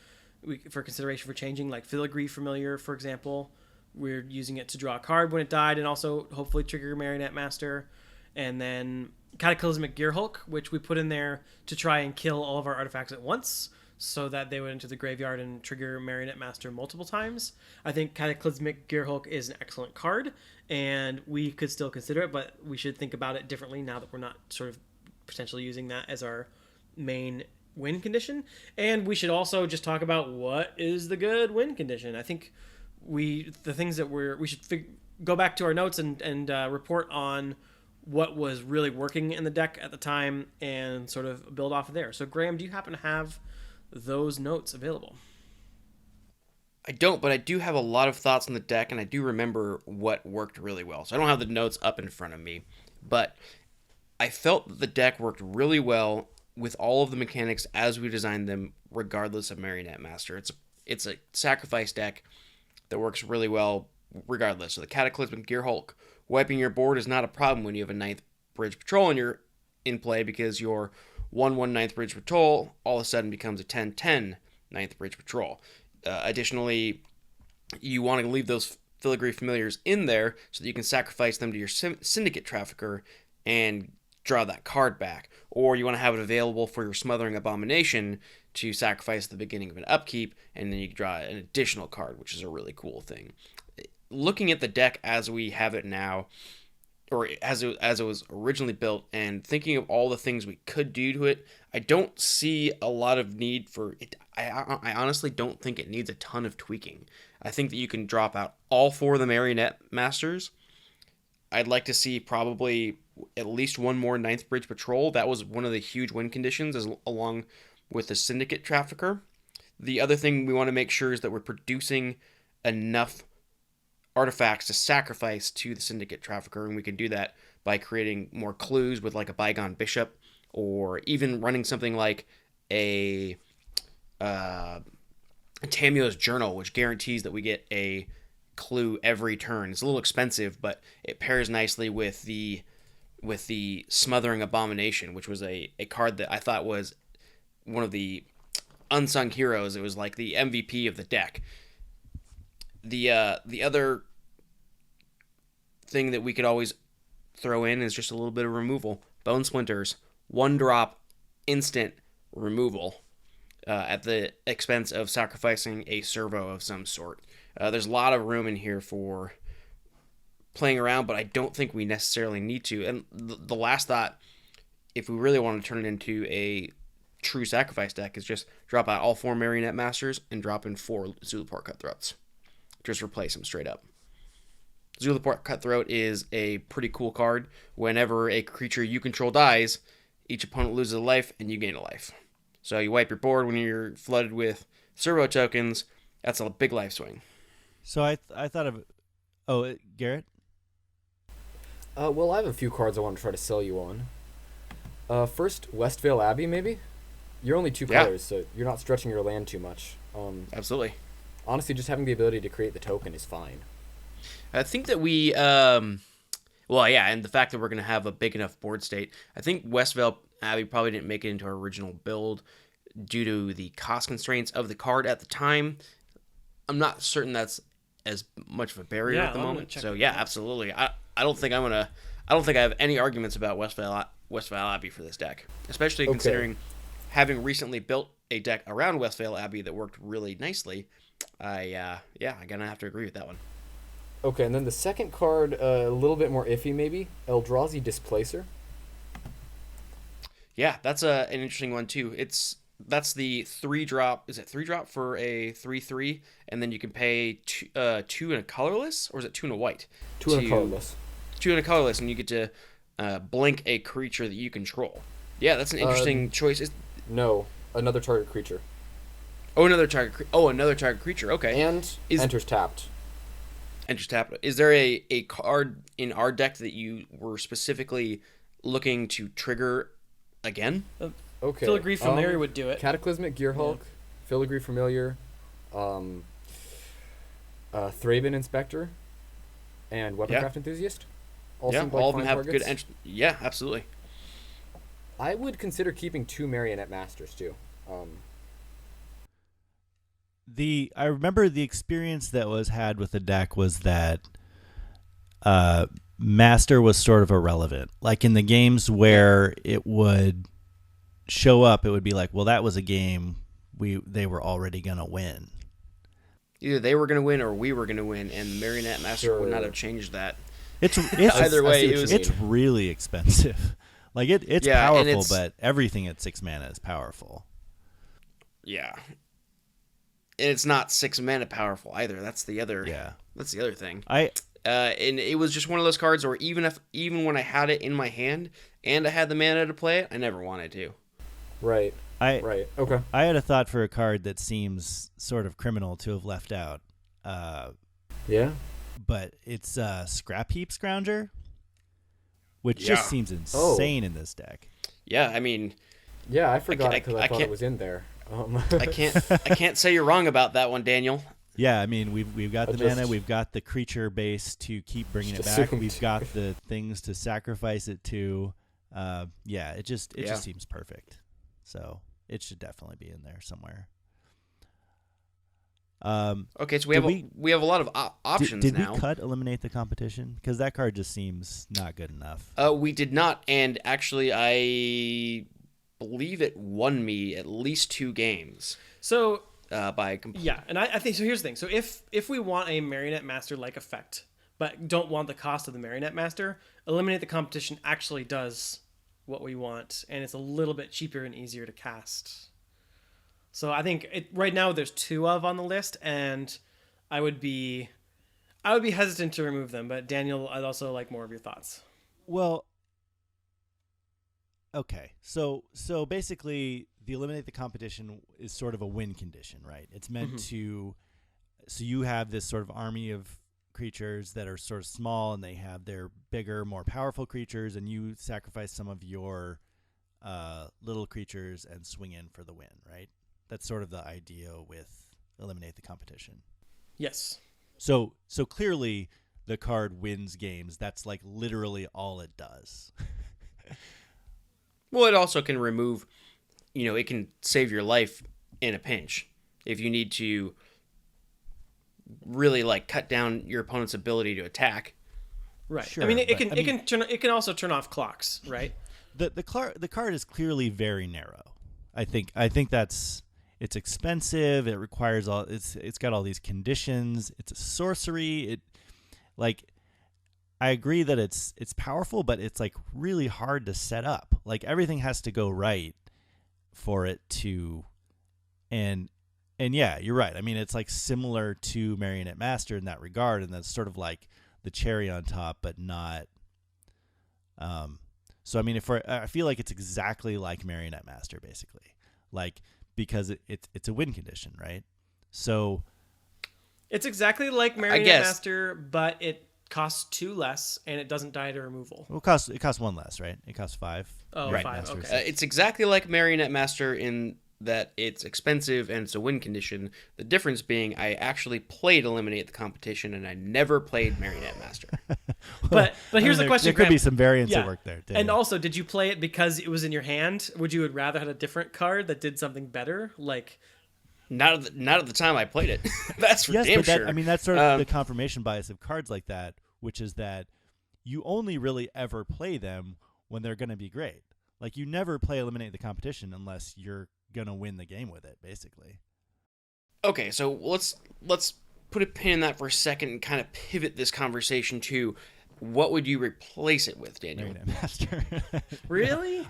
consideration for changing, like Filigree Familiar, for example. We're using it to draw a card when it died and also hopefully trigger Marionette Master. And then Cataclysmic Gearhulk, which we put in there to try and kill all of our artifacts at once so that they would enter the graveyard and trigger Marionette Master multiple times. I think Cataclysmic Gearhulk is an excellent card, and we could still consider it, but we should think about it differently now that we're not sort of potentially using that as our main win condition. And we should also just talk about what is the good win condition. I think we should go back to our notes and report on what was really working in the deck at the time and sort of build off of there. So Graham, do you happen to have those notes available? I don't, but I do have a lot of thoughts on the deck, and I do remember what worked really well. So I don't have the notes up in front of me, but I felt that the deck worked really well with all of the mechanics as we designed them, regardless of Marionette Master. It's a sacrifice deck that works really well regardless. So the Cataclysmic Gearhulk, wiping your board is not a problem when you have a 9th Bridge Patrol in play, because your 1/1 9th Bridge Patrol all of a sudden becomes a 10/10 9th Bridge Patrol. Additionally, you want to leave those Filigree Familiars in there so that you can sacrifice them to your Syndicate Trafficker and draw that card back. Or you want to have it available for your Smothering Abomination to sacrifice at the beginning of an upkeep, and then you can draw an additional card, which is a really cool thing. Looking at the deck as we have it now, or as it was originally built, and thinking of all the things we could do to it, I don't see a lot of need for it. I honestly don't think it needs a ton of tweaking. I think that you can drop out all 4 of the Marionette Masters. I'd like to see probably at least one more 9th Bridge Patrol. That was one of the huge win conditions, along with the Syndicate Trafficker. The other thing we want to make sure is that we're producing enough artifacts to sacrifice to the Syndicate Trafficker, and we can do that by creating more clues with like a Bygone Bishop, or even running something like a Tamio's Journal, which guarantees that we get a clue every turn. It's a little expensive, but it pairs nicely with the Smothering Abomination, which was a card that I thought was one of the unsung heroes. It was like the MVP of the deck. The other thing that we could always throw in is just a little bit of removal. Bone Splinters, 1-drop, instant removal at the expense of sacrificing a servo of some sort. There's a lot of room in here for playing around, but I don't think we necessarily need to. And the last thought, if we really want to turn it into a true sacrifice deck, is just drop out all 4 Marionette Masters and drop in 4 Zulaport Cutthroats. Just replace them straight up. Zulaport Cutthroat is a pretty cool card. Whenever a creature you control dies, each opponent loses a life and you gain a life. So you wipe your board when you're flooded with servo tokens. That's a big life swing. So I thought of... Oh, Garrett? Well, I have a few cards I want to try to sell you on. First, Westvale Abbey, maybe? You're only 2 colors, so you're not stretching your land too much. Absolutely. Honestly, just having the ability to create the token is fine. I think that we... and the fact that we're going to have a big enough board state. I think Westvale Abbey probably didn't make it into our original build due to the cost constraints of the card at the time. I'm not certain that's as much of a barrier at the moment. So yeah, absolutely. I don't think I have any arguments about Westvale Abbey for this deck, especially considering having recently built a deck around Westvale Abbey that worked really nicely. I'm gonna have to agree with that one. Okay, and then the second card, a little bit more iffy maybe, Eldrazi Displacer. Yeah, that's an interesting one too. That's the 3-drop. Is it 3-drop for a 3/3, and then you can pay two and a colorless, or is it two and a white? Two and a colorless. Two and a colorless, and you get to blink a creature that you control. Yeah, that's an interesting choice. No, another target creature. Another target creature. Okay. And enters tapped. Enters tapped. Is there a card in our deck that you were specifically looking to trigger again? Okay. Filigree Familiar would do it. Cataclysmic Gearhulk, Filigree Familiar, Thraben Inspector, and Weaponcraft Enthusiast. All seem like all of fine them have targets. good. Yeah, absolutely. I would consider keeping 2 Marionette Masters too. I remember the experience that was had with the deck was that Master was sort of irrelevant. Like in the games where it would show up, it would be like, well, that was a game they were already gonna win. Either they were gonna win or we were gonna win, and Marionette Master would not have changed that. It's Either way, it's really expensive. Like it's powerful, but everything at 6 mana is powerful. Yeah. And it's not 6 mana powerful either. That's the other. Yeah. That's the other thing. And it was just one of those cards where even when I had it in my hand and I had the mana to play it, I never wanted to. Right. Right. Okay. I had a thought for a card that seems sort of criminal to have left out. Yeah. But it's Scrap Heap Scrounger, which just seems insane in this deck. Yeah, I mean. Yeah, I forgot because I thought it was in there. I can't say you're wrong about that one, Daniel. Yeah, I mean we've got the mana, we've got the creature base to keep bringing it back. We've got the things to sacrifice it to. It just seems perfect. So it should definitely be in there somewhere. Okay, so we have a lot of options did now. Did we cut Eliminate the Competition? Because that card just seems not good enough. We did not, and actually I believe it won me at least 2 games. So by and I think so. Here's the thing. So if we want a Marionette Master like effect, but don't want the cost of the Marionette Master, Eliminate the Competition actually does what we want, and it's a little bit cheaper and easier to cast. So I think right now there's 2 on the list, and I would be hesitant to remove them. But Daniel, I'd also like more of your thoughts. Well, okay, so basically, the Eliminate the Competition is sort of a win condition, right? It's meant to, so you have this sort of army of creatures that are sort of small, and they have their bigger, more powerful creatures, and you sacrifice some of your little creatures and swing in for the win, right? That's sort of the idea with Eliminate the Competition. Yes. So clearly the card wins games. That's like literally all it does. Well, it also can remove, it can save your life in a pinch if you need to really like cut down your opponent's ability to attack. Right. Sure, I mean, it can also turn off clocks, right? The card is clearly very narrow. I think it's expensive. It requires it's got all these conditions. It's a sorcery. I agree that it's powerful, but it's like really hard to set up. Like everything has to go right for it to, and yeah, you're right. I mean, it's like similar to Marionette Master in that regard, and that's sort of like the cherry on top, but not. So I mean, I feel like it's exactly like Marionette Master, basically, like because it's a win condition, right? So it's exactly like Marionette Master, but it costs 2 less, and it doesn't die to removal. Well, it costs 1 less, right? It costs 5. Oh, right. 5. Okay. It's exactly like Marionette Master in that it's expensive and it's a win condition. The difference being I actually played Eliminate the Competition, and I never played Marionette Master. But here's the question. There could be some variance at work there. And also, did you play it because it was in your hand? Would you have rather had a different card that did something better? Like, not at the time I played it. That's for damn sure. That's sort of the confirmation bias of cards like that, which is that you only really ever play them when they're going to be great. Like you never play Eliminate the Competition unless you're going to win the game with it, basically. Okay, so let's put a pin in that for a second and kind of pivot this conversation to what would you replace it with, Daniel? Marionette Master. Really?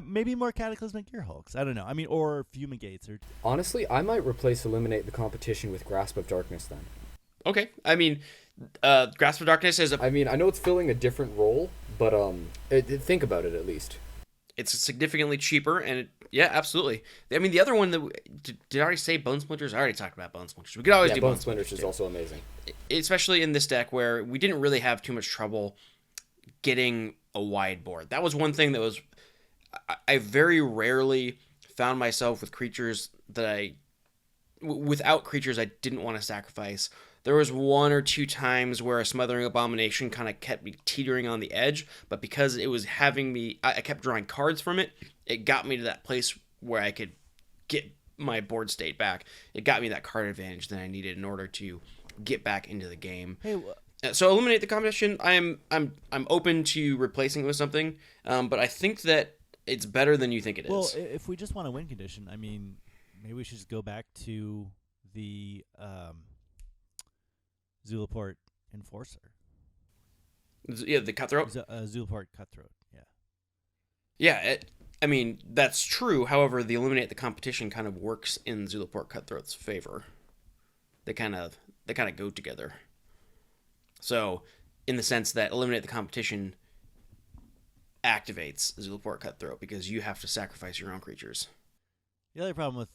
Maybe more Cataclysmic Gearhulks. I don't know. I mean, or Fumigates. Or Honestly, I might replace Eliminate the Competition with Grasp of Darkness then. Okay. I mean, Grasp of Darkness is I know it's filling a different role, but think about it at least. it's significantly cheaper, and yeah, absolutely. I mean, the other one did I already say Bone Splinters? I already talked about Bone Splinters. We could always do Bone Splinters is too. also amazing. Especially in this deck where we didn't really have too much trouble getting a wide board. That was one thing that was... I very rarely found myself with creatures that without creatures I didn't want to sacrifice. There was one or two times where a Smothering Abomination kind of kept me teetering on the edge, but because it was having me... I kept drawing cards from it, it got me to that place where I could get my board state back. It got me that card advantage that I needed in order to get back into the game. hey, So Eliminate the Competition, I'm open to replacing it with something, but I think that it's better than you think it is. well, if we just want a win condition, I mean, maybe we should just go back to the Zulaport Enforcer. Yeah, the Cutthroat. Zulaport Cutthroat. Yeah. Yeah, I mean, that's true. However, the Eliminate the Competition kind of works in Zulaport Cutthroat's favor. They kind of go together. So, in the sense that Eliminate the Competition activates Zulaport Cutthroat because you have to sacrifice your own creatures. The other problem with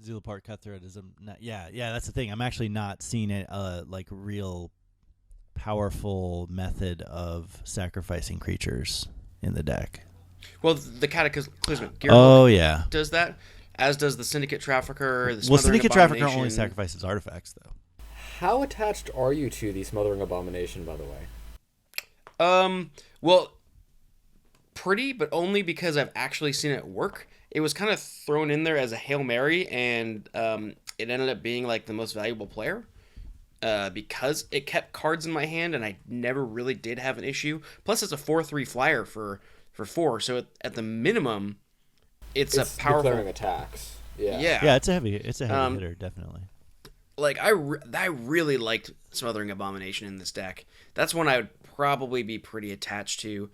Zulaport Cutthroat is that's the thing. I'm actually not seeing it like real powerful method of sacrificing creatures in the deck. Well, the Cataclysmic Gearhulk does that, as does the Syndicate Trafficker. The Syndicate Trafficker only Abomination. sacrifices artifacts, though. How attached are you to the Smothering Abomination, by the way? Well, pretty, but only because I've actually seen it work. It was kind of thrown in there as a Hail Mary, and it ended up being like the most valuable player because it kept cards in my hand, and I never really did have an issue. Plus, it's a 4/3 flyer for 4, so at the minimum, it's a powerful... declaring attacks. Yeah. Yeah, it's a heavy hitter, definitely. Like, I really liked Smothering Abomination in this deck. That's one I would probably be pretty attached to.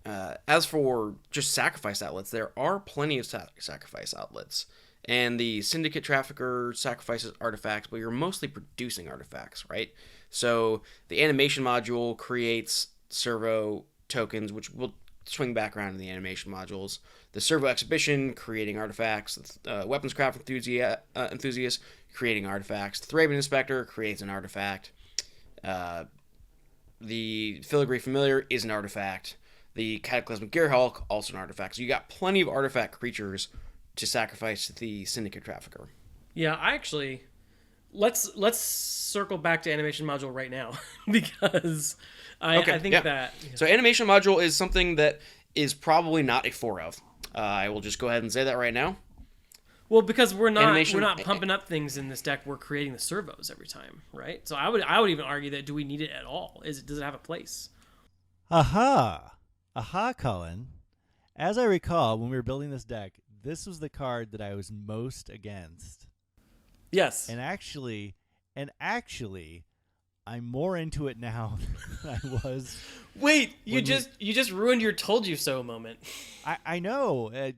As for just sacrifice outlets, there are plenty of sacrifice outlets. And the Syndicate Trafficker sacrifices artifacts, but you're mostly producing artifacts, right? So the animation module creates servo tokens, which will swing back around to the animation modules. The Servo Exhibition, creating artifacts. Weapons Craft Enthusiast, creating artifacts. The Thraben Inspector creates an artifact. The Filigree Familiar is an artifact. The Cataclysmic Gearhulk, also an artifact. So you got plenty of artifact creatures to sacrifice to the Syndicate Trafficker. Yeah, I actually... Let's circle back to animation module right now because I think that... Yeah. So animation module is something that is probably not a 4 of. I will just go ahead and say that right now. Well, because we're not pumping up things in this deck. We're creating the servos every time, right? So I would even argue that do we need it at all? Does it have a place? Aha, Colin. As I recall, when we were building this deck, this was the card that I was most against. Yes. And actually, I'm more into it now than I was. Wait, you just ruined your "told you so" moment. I know. It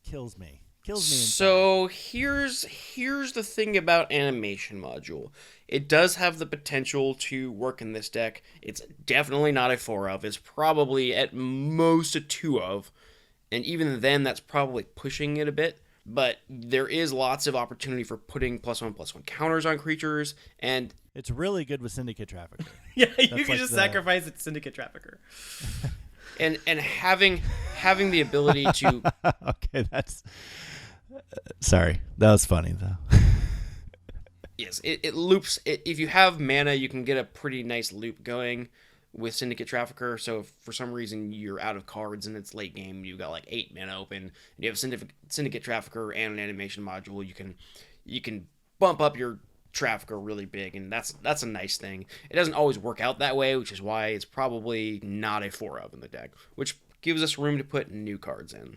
kills me. So here's the thing about animation module. It does have the potential to work in this deck. It's definitely not a 4 of. It's probably at most a 2 of. And even then, that's probably pushing it a bit. But there is lots of opportunity for putting +1/+1 counters on creatures, and it's really good with Syndicate Trafficker. Yeah, you can just sacrifice it to Syndicate Trafficker. and having the ability to... Okay, that's... sorry, that was funny, though. Yes, it loops. If you have mana, you can get a pretty nice loop going with Syndicate Trafficker. So if for some reason you're out of cards and it's late game, you've got like 8 mana open, and you have Syndicate Trafficker and an animation module, you can bump up your Trafficker really big, and that's a nice thing. It doesn't always work out that way, which is why it's probably not a 4 of in the deck, which gives us room to put new cards in.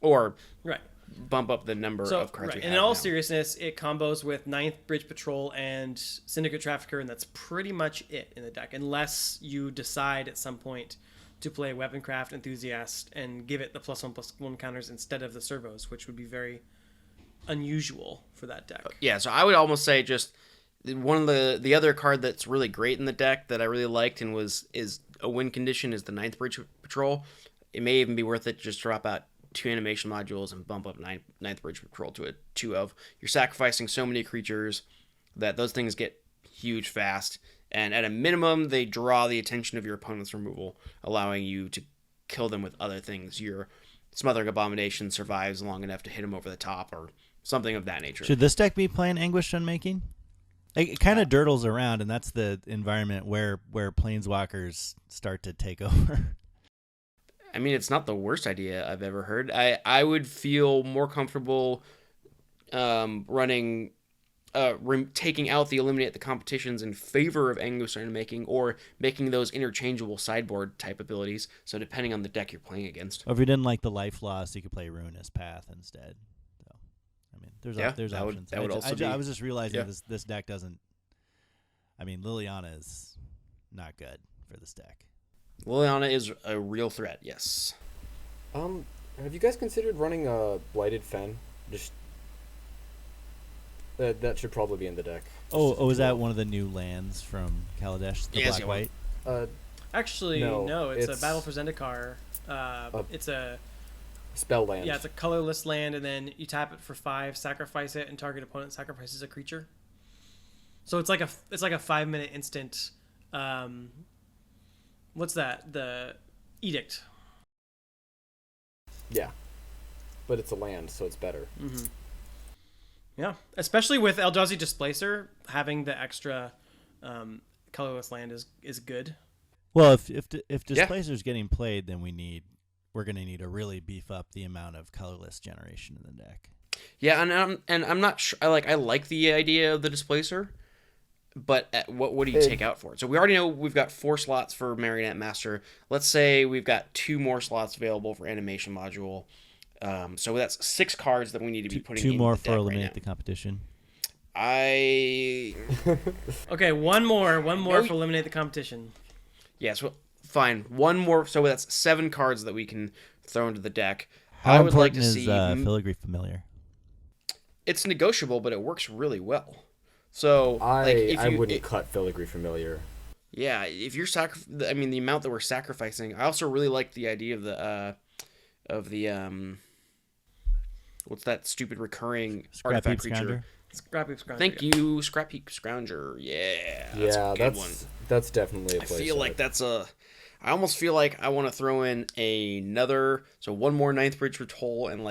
Or right. bump up the number of cards we have and in all now. seriousness, it combos with Ninth Bridge Patrol and Syndicate Trafficker, and that's pretty much it in the deck, unless you decide at some point to play Weaponcraft Enthusiast and give it the +1/+1 counters instead of the servos, which would be very unusual for that deck. Yeah, so I would almost say just one of the other card that's really great in the deck that I really liked and is a win condition is the Ninth Bridge Patrol. It may even be worth it to just drop out 2 animation modules and bump up Ninth Bridge Patrol to a 2 of. You're sacrificing so many creatures that those things get huge fast, and at a minimum, they draw the attention of your opponent's removal, allowing you to kill them with other things. Your Smothering Abomination survives long enough to hit them over the top, or something of that nature. Should this deck be playing Anguished Unmaking? It kind of dirtles around, and that's the environment where Planeswalkers start to take over. I mean, it's not the worst idea I've ever heard. I would feel more comfortable running, taking out the Eliminate the Competitions in favor of Anguished Unmaking, or making those interchangeable sideboard type abilities. So depending on the deck you're playing against. Or if you didn't like the life loss, you could play Ruinous Path instead. So, I mean, there's options. That would also be, I was just realizing this deck doesn't. I mean, Liliana is not good for this deck. Liliana is a real threat, yes. Have you guys considered running a Blighted Fen? Just that should probably be in the deck. Is that one of the new lands from Kaladesh? The black-white? Actually, no. It's a Battle for Zendikar. It's a spell land. Yeah, it's a colorless land, and then you tap it for 5, sacrifice it, and target opponent sacrifices a creature. So it's like a 5-minute instant. What's that? The Edict. Yeah, but it's a land, so it's better. Mm-hmm. Yeah, especially with Eldrazi Displacer, having the extra colorless land is good. Well, if Displacer's getting played, then we're going to need to really beef up the amount of colorless generation in the deck. Yeah, and I'm not sure. I like the idea of the Displacer, but what do you take out for it? So we already know we've got 4 slots for Marionette Master. Let's say we've got 2 more slots available for Animation Module. So that's 6 cards that we need to be putting in the deck. 2 more for right Eliminate now. the Competition. Okay, one more for Eliminate the Competition. Yes, well, fine. 1 more. So that's 7 cards that we can throw into the deck. How I would like important to is see Filigree Familiar? It's negotiable, but it works really well. So I wouldn't cut Filigree Familiar. Yeah, if you're the amount that we're sacrificing. I also really like the idea of the what's that stupid recurring artifact creature? Scrap Heap Scrounger. Thank you, Scrap Heap Scrounger. Yeah, that's a good one. That's definitely a play. I feel like I almost feel like I want to throw in another, so 1 more Ninth Bridge Patrol and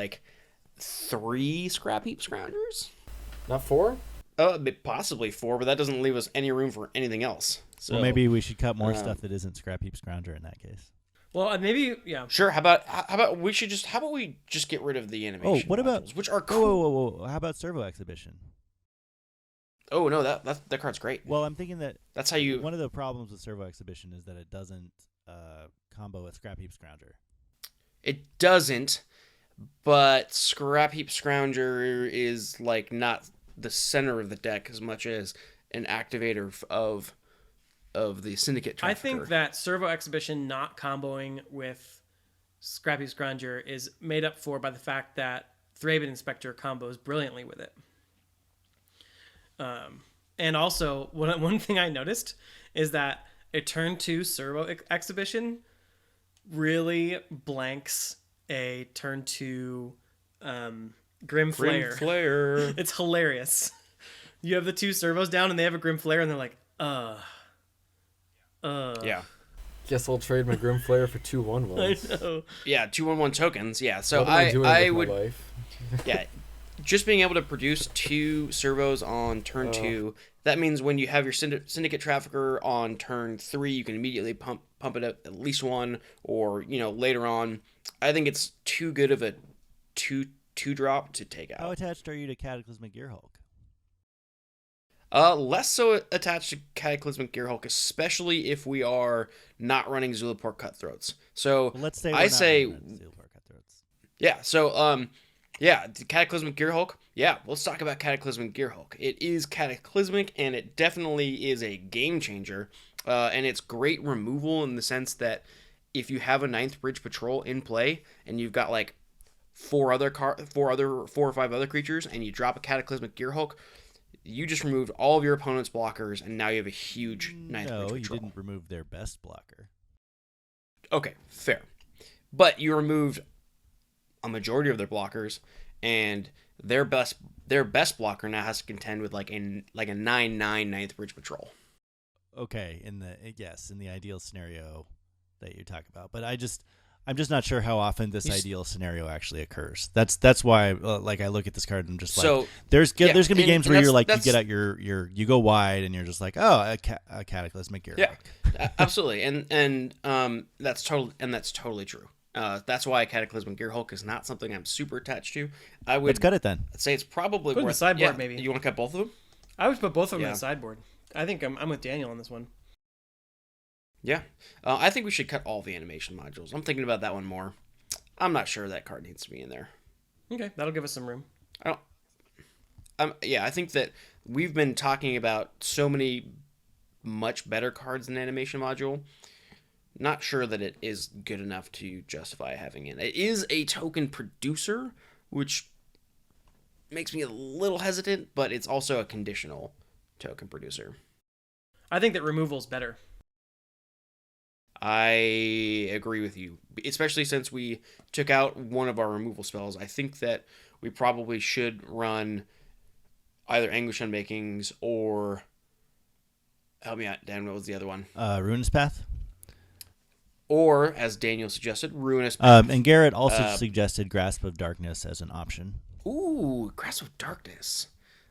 3 Scrap Heap Scroungers. Not 4? Possibly 4, but that doesn't leave us any room for anything else. So Well, maybe we should cut more stuff that isn't Scrap Heap Scrounger in that case. Well, maybe, yeah. Sure. How about we just get rid of the animation? What about modules, which are cool? Whoa. How about Servo Exhibition? Oh no, that card's great. Well, I'm thinking that's how you. One of the problems with Servo Exhibition is that it doesn't combo with Scrap Heap Scrounger. It doesn't, but Scrap Heap Scrounger is not the center of the deck as much as an activator of the Syndicate Trafficker. I think that Servo Exhibition not comboing with Scrap Heap Scrounger is made up for by the fact that Thraben Inspector combos brilliantly with it. And also, one thing I noticed is that a turn 2 Servo Exhibition really blanks a turn 2 Grim Flare. It's hilarious. You have the 2 servos down and they have a Grim Flare and they're like, Yeah. Guess I'll trade my Grim Flare for 2 1/1s. I know. Yeah, 2/1 tokens. Yeah, so What am I doing I with would my life? yeah, just being able to produce 2 servos on turn 2. That means when you have your Syndicate Trafficker on turn 3, you can immediately pump it up at least 1, or later on. I think it's too good of a 2-drop to take out. How attached are you to Cataclysmic Gearhulk? Less so attached to Cataclysmic Gearhulk, especially if we are not running Zulaport Cutthroats. So Well, let's say Zulaport Cutthroats. Yeah. So Yeah, the Cataclysmic Gearhulk. Yeah, let's talk about Cataclysmic Gearhulk. It is cataclysmic, and it definitely is a game changer. And it's great removal in the sense that if you have a 9th Bridge Patrol in play, and you've got like four or five other creatures, and you drop a Cataclysmic Gearhulk, you just removed all of your opponent's blockers, and now you have a huge 9th Bridge Patrol. No, you didn't remove their best blocker. Okay, fair. But you removed a majority of their blockers, and their best blocker now has to contend with like a 9/9 9th Bridge Patrol. Okay, in the ideal scenario that you talk about, but I'm just not sure how often this ideal scenario actually occurs. That's why like I look at this card and I'm just like, there's gonna be games where you're like you get out you go wide and you're just like, oh, a Cataclysmic Gearhulk. Yeah, absolutely, and that's totally true. That's why Cataclysmic Gearhulk is not something I'm super attached to. Let's cut it then. I'd say it's probably put in the sideboard. Maybe you want to cut both of them. I would put both of them in the sideboard. I think I'm with Daniel on this one. Yeah, I think we should cut all the animation modules. I'm thinking about that one more. I'm not sure that card needs to be in there. Okay, that'll give us some room. I think that we've been talking about so many much better cards in animation module. Not sure that it is good enough to justify having it. It is a token producer, which makes me a little hesitant, but it's also a conditional token producer. I think that removal's better. I agree with you, especially since we took out one of our removal spells. I think that we probably should run either Anguish Unmakings or... Help me out, Dan, what was the other one? Ruinous Path? Or, as Daniel suggested, Ruinous Path. And Garrett also suggested Grasp of Darkness as an option. Ooh, Grasp of Darkness.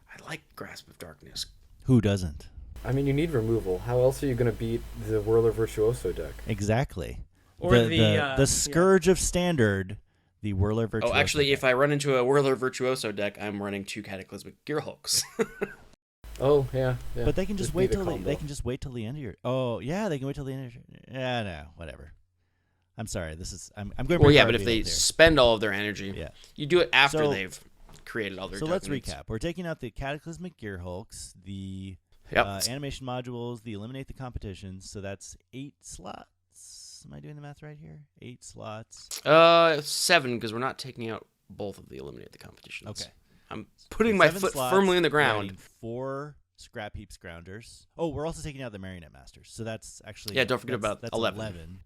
I like Grasp of Darkness. Who doesn't? I mean, you need removal. How else are you going to beat the Whirler Virtuoso deck? Exactly. Or the Scourge of Standard, the Whirler Virtuoso. Oh, actually, deck. if I run into a Whirler Virtuoso deck, I'm running 2 Cataclysmic Gearhulks. Oh, yeah. But they can just wait till they can just wait till the end of your. Oh, yeah, they can wait till the end of your. Yeah, no, whatever. I'm sorry. I'm going. Well, yeah, but if they spend all of their energy, you do it after So- they've created all their. So let's tokens. recap. We're taking out the Cataclysmic Gearhulks, the Yep. animation modules, the eliminate the competitions. So that's 8 slots. Am I doing the math right here? 8 slots. 7 because we're not taking out both of the eliminate the competitions. Okay. I'm putting my 7 foot slots, firmly in the we're ground. adding 4 Scrap Heap Scroungers. Oh, we're also taking out the Marionette Masters. So that's actually Don't forget about that's 11.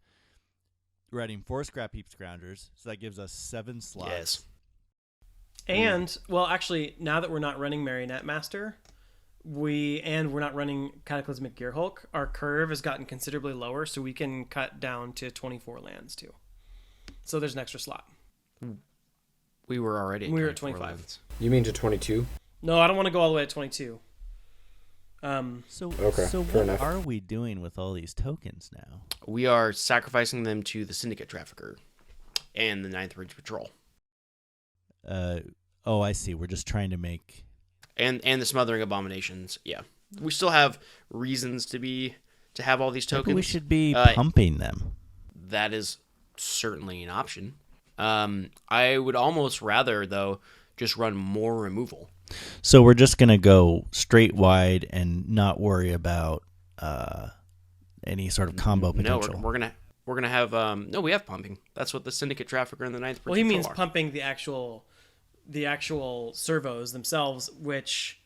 We're adding 4 Scrap Heap Scroungers. So that gives us 7 slots. Yes. And well, actually, now that we're not running Marionette Master, we're not running Cataclysmic Gearhulk, our curve has gotten considerably lower, so we can cut down to 24 lands too. So there's an extra slot. We were already. We were at 24 25. lands. You mean to 22? No, I don't want to go all the way at 22. So fair what enough. are we doing with all these tokens now? We are sacrificing them to the Syndicate Trafficker and the 9th Bridge Patrol. Oh, I see. We're just trying to make... And the Smothering Abominations, yeah. We still have reasons to have all these tokens. Maybe we should be pumping them. That is certainly an option. I would almost rather, though, just run more removal. So we're just going to go straight wide and not worry about any sort of combo potential. No, we're gonna have no. We have pumping. That's what the Syndicate Trafficker and the 9th Bridge Well, he Patrol means are. pumping the actual servos themselves, which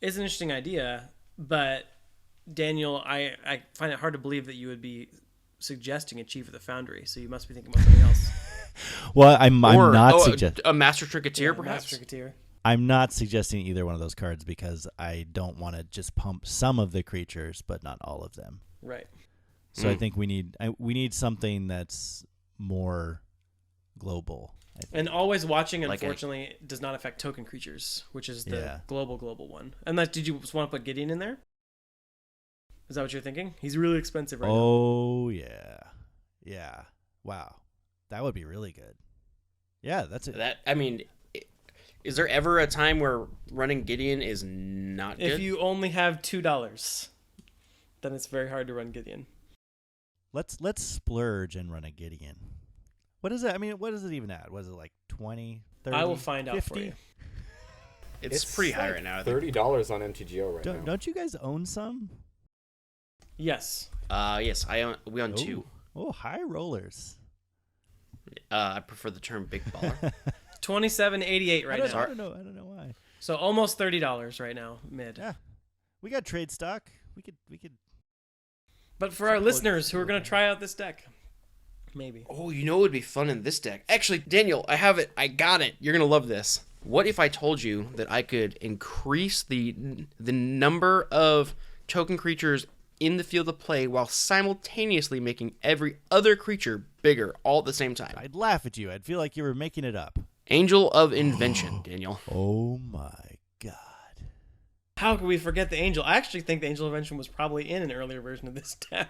is an interesting idea. But Daniel, I find it hard to believe that you would be suggesting a Chief of the Foundry. So you must be thinking about something else. Well, I'm not suggesting a Master Tricketeer, perhaps. Master Tricketeer. I'm not suggesting either one of those cards because I don't want to just pump some of the creatures, but not all of them. Right. So I think we need something that's more global. And always watching, Like unfortunately, does not affect token creatures, which is the Yeah. global one. Unless, did you just want to put Gideon in there? Is that what you're thinking? He's really expensive right now. Oh, yeah. Yeah. Wow. That would be really good. Yeah, that's it. Is there ever a time where running Gideon is not good? If you only have $2, then it's very hard to run Gideon. Let's splurge and run a Gideon. What is it? I mean, what does it even add? Was it like 20? 30, I will find out 50? for you. It's pretty high right now. I think. $30 on MTGO right now. Don't you guys own some? Yes. Yes, we own 2. Oh, high rollers. I prefer the term big baller. $27.88 right now. I don't know why. So almost $30 right now, mid. Yeah, we got trade stock. We could. But for our listeners who are going to try out this deck, maybe. Oh, you know what would be fun in this deck? Actually, Daniel, I have it. I got it. You're going to love this. What if I told you that I could increase the number of token creatures in the field of play while simultaneously making every other creature bigger all at the same time? I'd laugh at you. I'd feel like you were making it up. Angel of Invention, Daniel. Oh my god. How could we forget the Angel? I actually think the Angel of Invention was probably in an earlier version of this deck.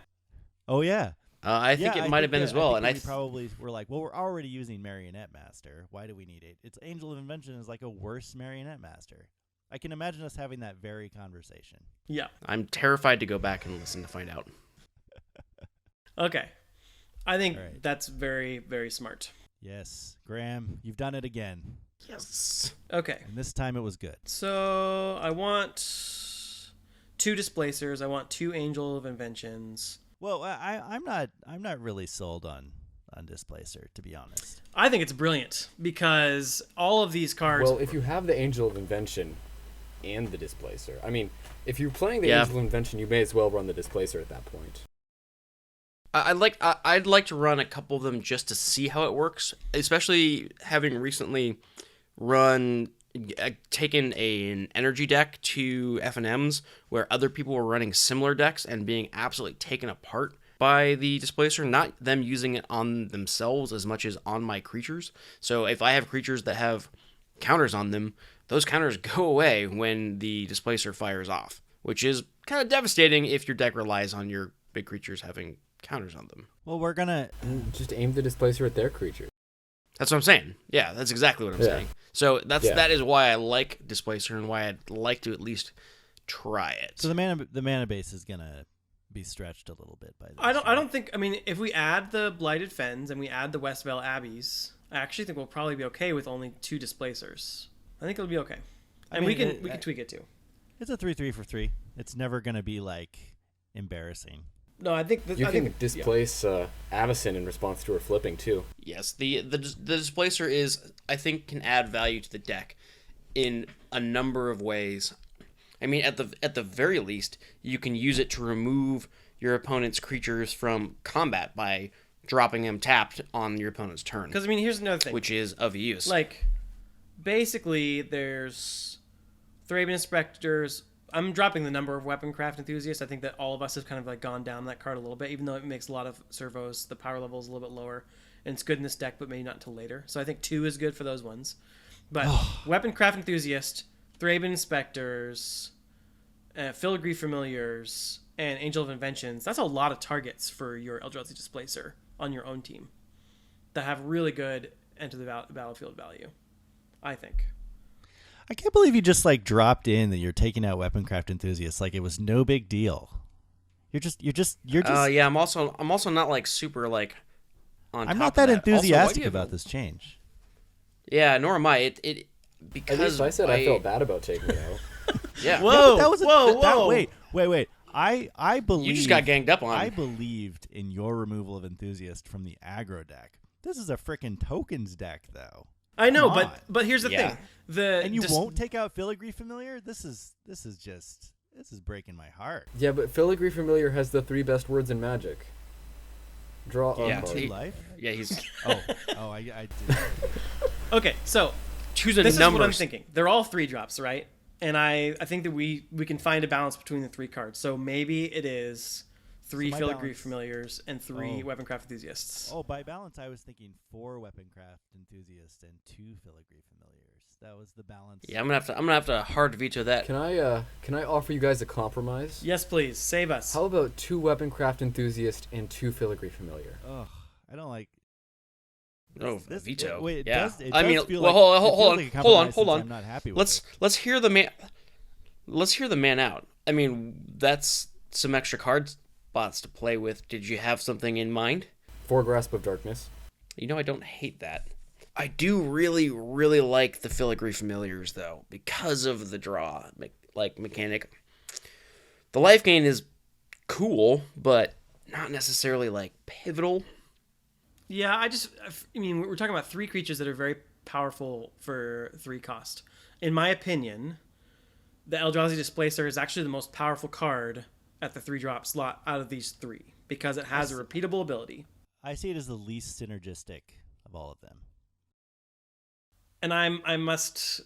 Oh yeah. I think it might have been as well. We probably were like, well, we're already using Marionette Master. Why do we need it? It's Angel of Invention is like a worse Marionette Master. I can imagine us having that very conversation. Yeah. I'm terrified to go back and listen to find out. Okay. I think that's very, very smart. Yes. Graham, you've done it again. Yes. Okay. And this time it was good. So I want 2 Displacers. I want 2 Angel of Inventions. Well, I'm not really sold on Displacer, to be honest. I think it's brilliant because all of these cards. Well, if you have the Angel of Invention and the Displacer, I mean, if you're playing the Angel of Invention, you may as well run the Displacer at that point. I'd like to run a couple of them just to see how it works, especially having recently taken an energy deck to FNMs where other people were running similar decks and being absolutely taken apart by the Displacer, not them using it on themselves as much as on my creatures. So if I have creatures that have counters on them, those counters go away when the Displacer fires off, which is kind of devastating if your deck relies on your big creatures having counters on them. Well, we're gonna just aim the Displacer at their creatures. That's what I'm saying. Yeah, that's exactly what I'm saying. So that is why I like Displacer and why I'd like to at least try it. So the mana base is gonna be stretched a little bit by this. I don't think. I mean, if we add the Blighted Fens and we add the Westvale Abbeys, I actually think we'll probably be okay with only 2 Displacers. I think it'll be okay, and we can tweak it too. It's a 3/3 for 3. It's never gonna be like embarrassing. No, I think you can displace Avacyn in response to her flipping too. Yes, the Displacer I think can add value to the deck in a number of ways. I mean, at the very least, you can use it to remove your opponent's creatures from combat by dropping them tapped on your opponent's turn. Because I mean, here's another thing, which is of use. Like, basically, there's Thraben Inspectors. I'm dropping the number of Weaponcraft Enthusiasts. I think that all of us have kind of like gone down that card a little bit, even though it makes a lot of servos. The power level is a little bit lower, and it's good in this deck, but maybe not until later. So I think 2 is good for those ones. But Weaponcraft Enthusiast, Thraben Inspectors, Filigree Familiars, and Angel of Inventions. That's a lot of targets for your Eldrazi Displacer on your own team that have really good enter the battlefield value, I think. I can't believe you just like dropped in that you're taking out Weaponcraft Enthusiasts like it was no big deal. You're just. Yeah, I'm also not like super like on. I'm top not that of that. enthusiastic about this change. Yeah, nor am I. It because at least I said I felt bad about taking it out. Yeah. Whoa! Yeah, Whoa! Wait. I believe You just got ganged up on. I believed in your removal of Enthusiast from the aggro deck. This is a freaking tokens deck, though. I know, Come on. but here's the thing. And you won't take out Filigree Familiar? This is breaking my heart. Yeah, but Filigree Familiar has the 3 best words in Magic. Draw a card. Life? Yeah, he's. I did. Okay, so Choose this numbers. is what I'm thinking. They're all 3 drops, right? And I think that we can find a balance between the 3 cards. So maybe it is 3 Filigree Familiars and 3 Weaponcraft Enthusiasts. Oh, by balance, I was thinking 4 Weaponcraft Enthusiasts and 2 Filigree Familiars. That was the balance. Yeah, I'm gonna have to hard veto that. Can I offer you guys a compromise? Yes, please. Save us. How about 2 Weaponcraft Enthusiast and 2 Filigree Familiar? Ugh, I don't like. Oh, veto. Wait, yeah. It I does mean, feel well, like, hold on. I'm not happy with Let's hear the man out. I mean, that's some extra card spots to play with. Did you have something in mind? 4 Grasp of Darkness. You know, I don't hate that. I do really, really like the Filigree Familiars, though, because of the draw mechanic. The life gain is cool, but not necessarily, pivotal. Yeah, I mean, we're talking about 3 creatures that are very powerful for 3 cost. In my opinion, the Eldrazi Displacer is actually the most powerful card at the 3-drop slot out of these 3 because it has a repeatable ability. I see it as the least synergistic of all of them. And I must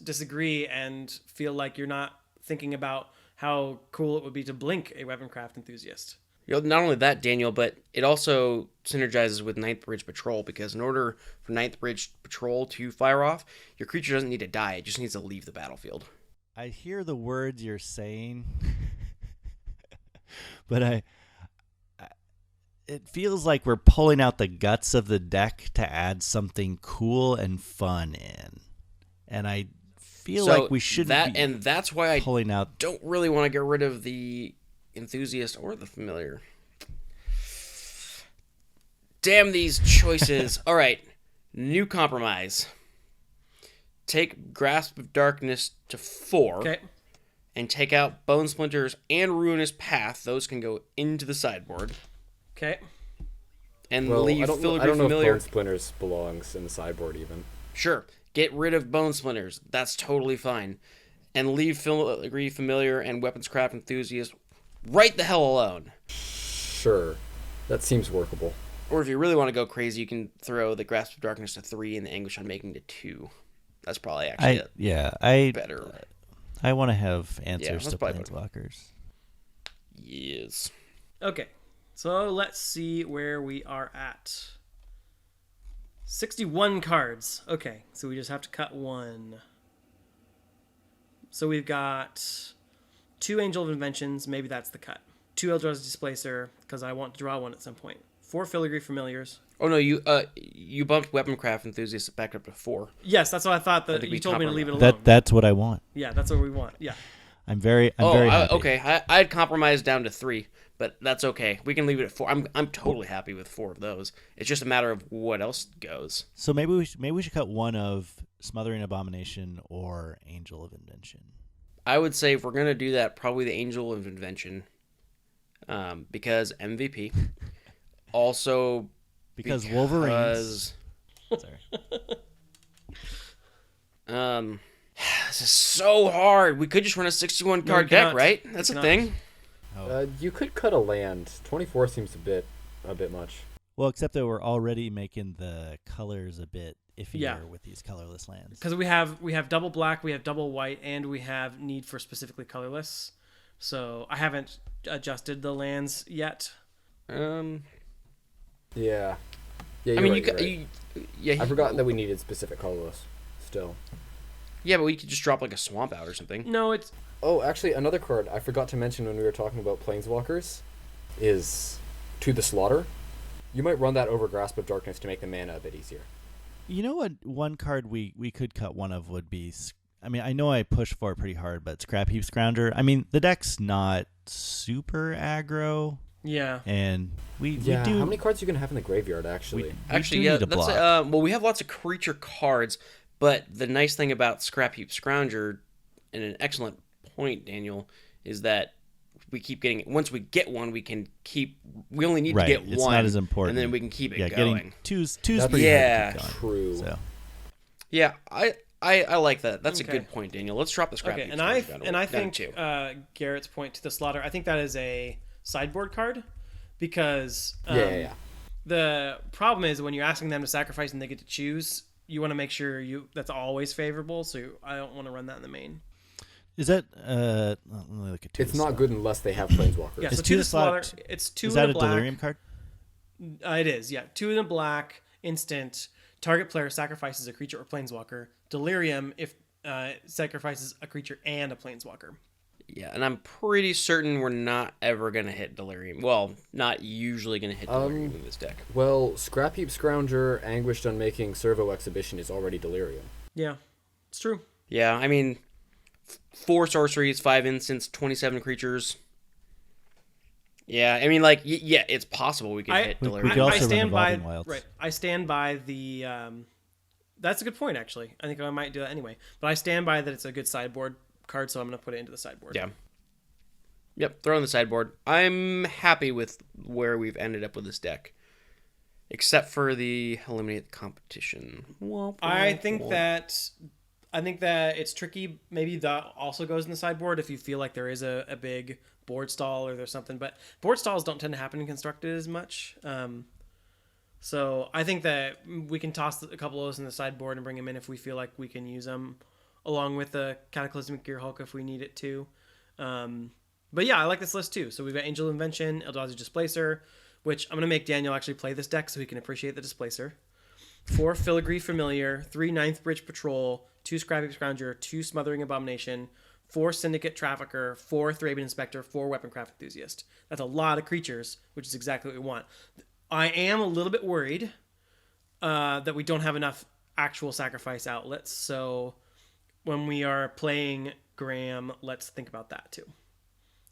disagree and feel like you're not thinking about how cool it would be to blink a Weaponcraft Enthusiast. Not only that, Daniel, but it also synergizes with Ninth Bridge Patrol, because in order for Ninth Bridge Patrol to fire off, your creature doesn't need to die, it just needs to leave the battlefield. I hear the words you're saying, but it feels like we're pulling out the guts of the deck to add something cool and fun in. And I feel like we shouldn't be and that's why I pulling out. Don't really want to get rid of the Enthusiast or the Familiar. Damn these choices. All right, new compromise. Take Grasp of Darkness to 4. Okay. And take out Bone Splinters and Ruinous Path. Those can go into the sideboard. Okay. And leave Filigree I don't know Familiar. if Bone Splinters belongs in the sideboard even. Sure. Get rid of Bone Splinters. That's totally fine. And leave Filigree Familiar and Weaponscraft Enthusiast right the hell alone. Sure. That seems workable. Or if you really want to go crazy, you can throw the Grasp of Darkness to 3 and the Anguish Unmaking to 2. That's probably actually better. I want to have answers to better. Planeswalkers. Yes. Okay. So let's see where we are at. 61 cards. Okay, so we just have to cut 1. So we've got 2 Angel of Inventions. Maybe that's the cut. 2 Eldrazi Displacer, because I want to draw 1 at some point. 4 Filigree Familiars. Oh no, you bumped Weaponcraft Enthusiast back up to 4. Yes, that's what I thought. That you told me to leave it alone. That's what I want. Yeah, that's what we want. Yeah. I'm very happy. Okay. I'd compromise down to 3, but that's okay. We can leave it at 4. I'm totally happy with 4 of those. It's just a matter of what else goes. So maybe we should cut one of Smothering Abomination or Angel of Invention. I would say if we're gonna do that, probably the Angel of Invention, because MVP. Also, because Wolverines. Sorry. This is so hard. We could just run a 61 card deck, right? That's a thing. You could cut a land. 24 seems a bit much. Well, except that we're already making the colors a bit iffier with these colorless lands. Because we have double black, we have double white, and we have need for specifically colorless. So I haven't adjusted the lands yet. Yeah. I mean, I forgot that we needed specific colorless still. Yeah, but we could just drop like a Swamp Out or something. No, it's... Oh, actually, another card I forgot to mention when we were talking about Planeswalkers is To the Slaughter. You might run that over Grasp of Darkness to make the mana a bit easier. You know what? One card we could cut one of would be... I mean, I know I pushed for it pretty hard, but Scrap Heap Scrounger. I mean, the deck's not super aggro. Yeah. And we do... How many cards are you going to have in the graveyard, actually? We have lots of creature cards, but the nice thing about Scrap Heap Scrounger, and an excellent point, Daniel, is that we keep getting... Once we get one, we can keep... We only need to get one. It's not as important. And then we can keep it going. Getting two's pretty hard to keep going. True. So. Yeah, I like that. That's a good point, Daniel. Let's drop the Scrap Heap Scrounger down. And I think Garrett's point to the Slaughter, I think that is a sideboard card, because the problem is when you're asking them to sacrifice and they get to choose, you want to make sure that's always favorable, so I don't want to run that in the main. Is that let me look at it's not good unless they have Planeswalkers. Yeah, so to the Slaughter, it's 2 is in that a black. Delirium card? It is, yeah. 2 in a black, instant. Target player sacrifices a creature or Planeswalker. Delirium if sacrifices a creature and a Planeswalker. Yeah, and I'm pretty certain we're not ever going to hit Delirium. Well, not usually going to hit Delirium in this deck. Well, Scrap Heap Scrounger, Anguished Unmaking, Servo Exhibition is already Delirium. Yeah, it's true. Yeah, I mean, 4 sorceries, 5 instants, 27 creatures. Yeah, I mean, like, yeah, it's possible we could hit We Delirium. could also I run stand by Evolving Wilds. right. I stand by the. That's a good point, actually. I think I might do that anyway. But I stand by that it's a good sideboard card, so I'm going to put it into the sideboard. Yeah. Yep, throw on the sideboard. I'm happy with where we've ended up with this deck. Except for the eliminate the competition. I think that it's tricky. Maybe that also goes in the sideboard if you feel like there is a big board stall or there's something. But board stalls don't tend to happen in Constructed as much. So I think that we can toss a couple of those in the sideboard and bring them in if we feel like we can use them, along with the Cataclysmic Gear Hulk if we need it to. But yeah, I like this list too. So we've got Angel Invention, Eldrazi Displacer, which I'm going to make Daniel actually play this deck so he can appreciate the Displacer. 4 Filigree Familiar, 3 Ninth Bridge Patrol, 2 Scrappy Scrounger, 2 Smothering Abomination, 4 Syndicate Trafficker, 4 Thraben Inspector, 4 Weaponcraft Enthusiast. That's a lot of creatures, which is exactly what we want. I am a little bit worried that we don't have enough actual sacrifice outlets, so when we are playing Graham, let's think about that too.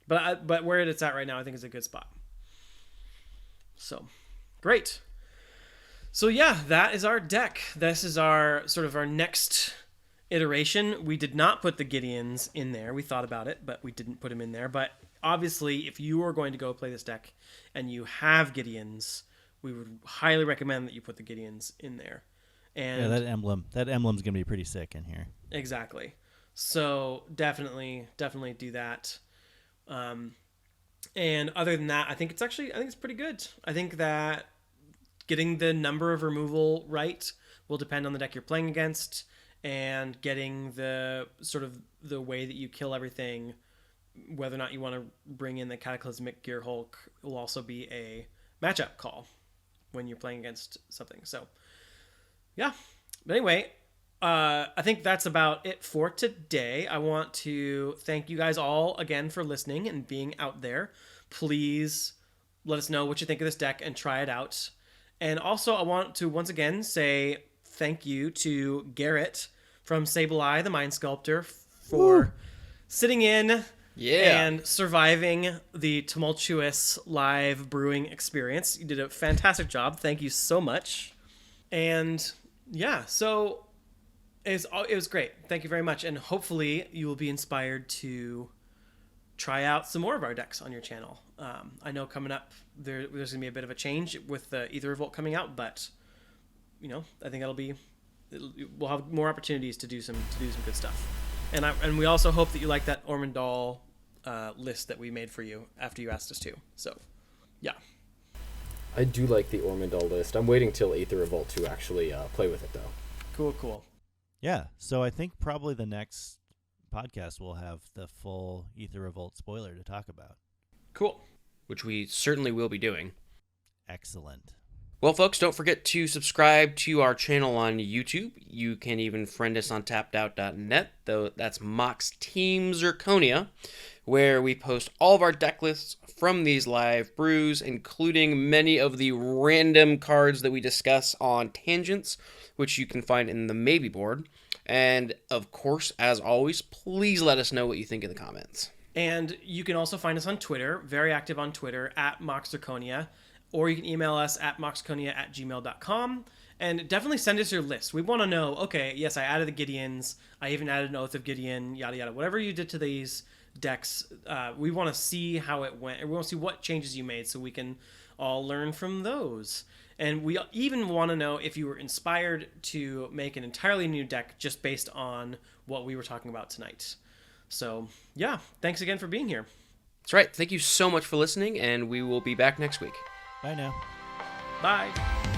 But where it's at right now, I think is a good spot. So, great. So yeah, that is our deck. This is our sort of our next iteration. We did not put the Gideons in there. We thought about it, but we didn't put them in there. But obviously, if you are going to go play this deck and you have Gideons, we would highly recommend that you put the Gideons in there. And Yeah, that emblem's gonna be pretty sick in here. exactly. So definitely do that. And other than that, I think it's pretty good. I think that getting the number of removal right will depend on the deck you're playing against, and getting the sort of the way that you kill everything, whether or not you want to bring in the Cataclysmic Gear Hulk, will also be a matchup call when you're playing against something. So yeah, but anyway, I think that's about it for today. I want to thank you guys all again for listening and being out there. Please let us know what you think of this deck and try it out. And also, I want to once again say thank you to Garrett from Sableye, the Mind Sculptor, for sitting in and surviving the tumultuous live brewing experience. You did a fantastic job. Thank you so much. And yeah, so it was great. Thank you very much. And hopefully you will be inspired to try out some more of our decks on your channel. I know coming up there's going to be a bit of a change with the Aether Revolt coming out, but I think we'll have more opportunities to do some good stuff. And we also hope that you like that Ormondal list that we made for you after you asked us to. So, yeah. I do like the Ormondal list. I'm waiting till Aether Revolt to actually play with it, though. Cool. Yeah, so I think probably the next podcast will have the full Aether Revolt spoiler to talk about. Cool. Which we certainly will be doing. Excellent. Well, folks, don't forget to subscribe to our channel on YouTube. You can even friend us on tappedout.net, though that's Mox Team Zirconia, where we post all of our deck lists from these live brews, including many of the random cards that we discuss on Tangents, which you can find in the Maybe board. And, of course, as always, please let us know what you think in the comments. And you can also find us on Twitter, very active on Twitter, at MoxZirconia, or you can email us at moxzirconia@gmail.com. And definitely send us your list. We want to know, okay, yes, I added the Gideons. I even added an Oath of Gideon, yada, yada. Whatever you did to these decks, we want to see how it went. We want to see what changes you made so we can all learn from those. And we even want to know if you were inspired to make an entirely new deck just based on what we were talking about tonight. So, yeah, thanks again for being here. That's right. Thank you so much for listening, and we will be back next week. Bye now. Bye.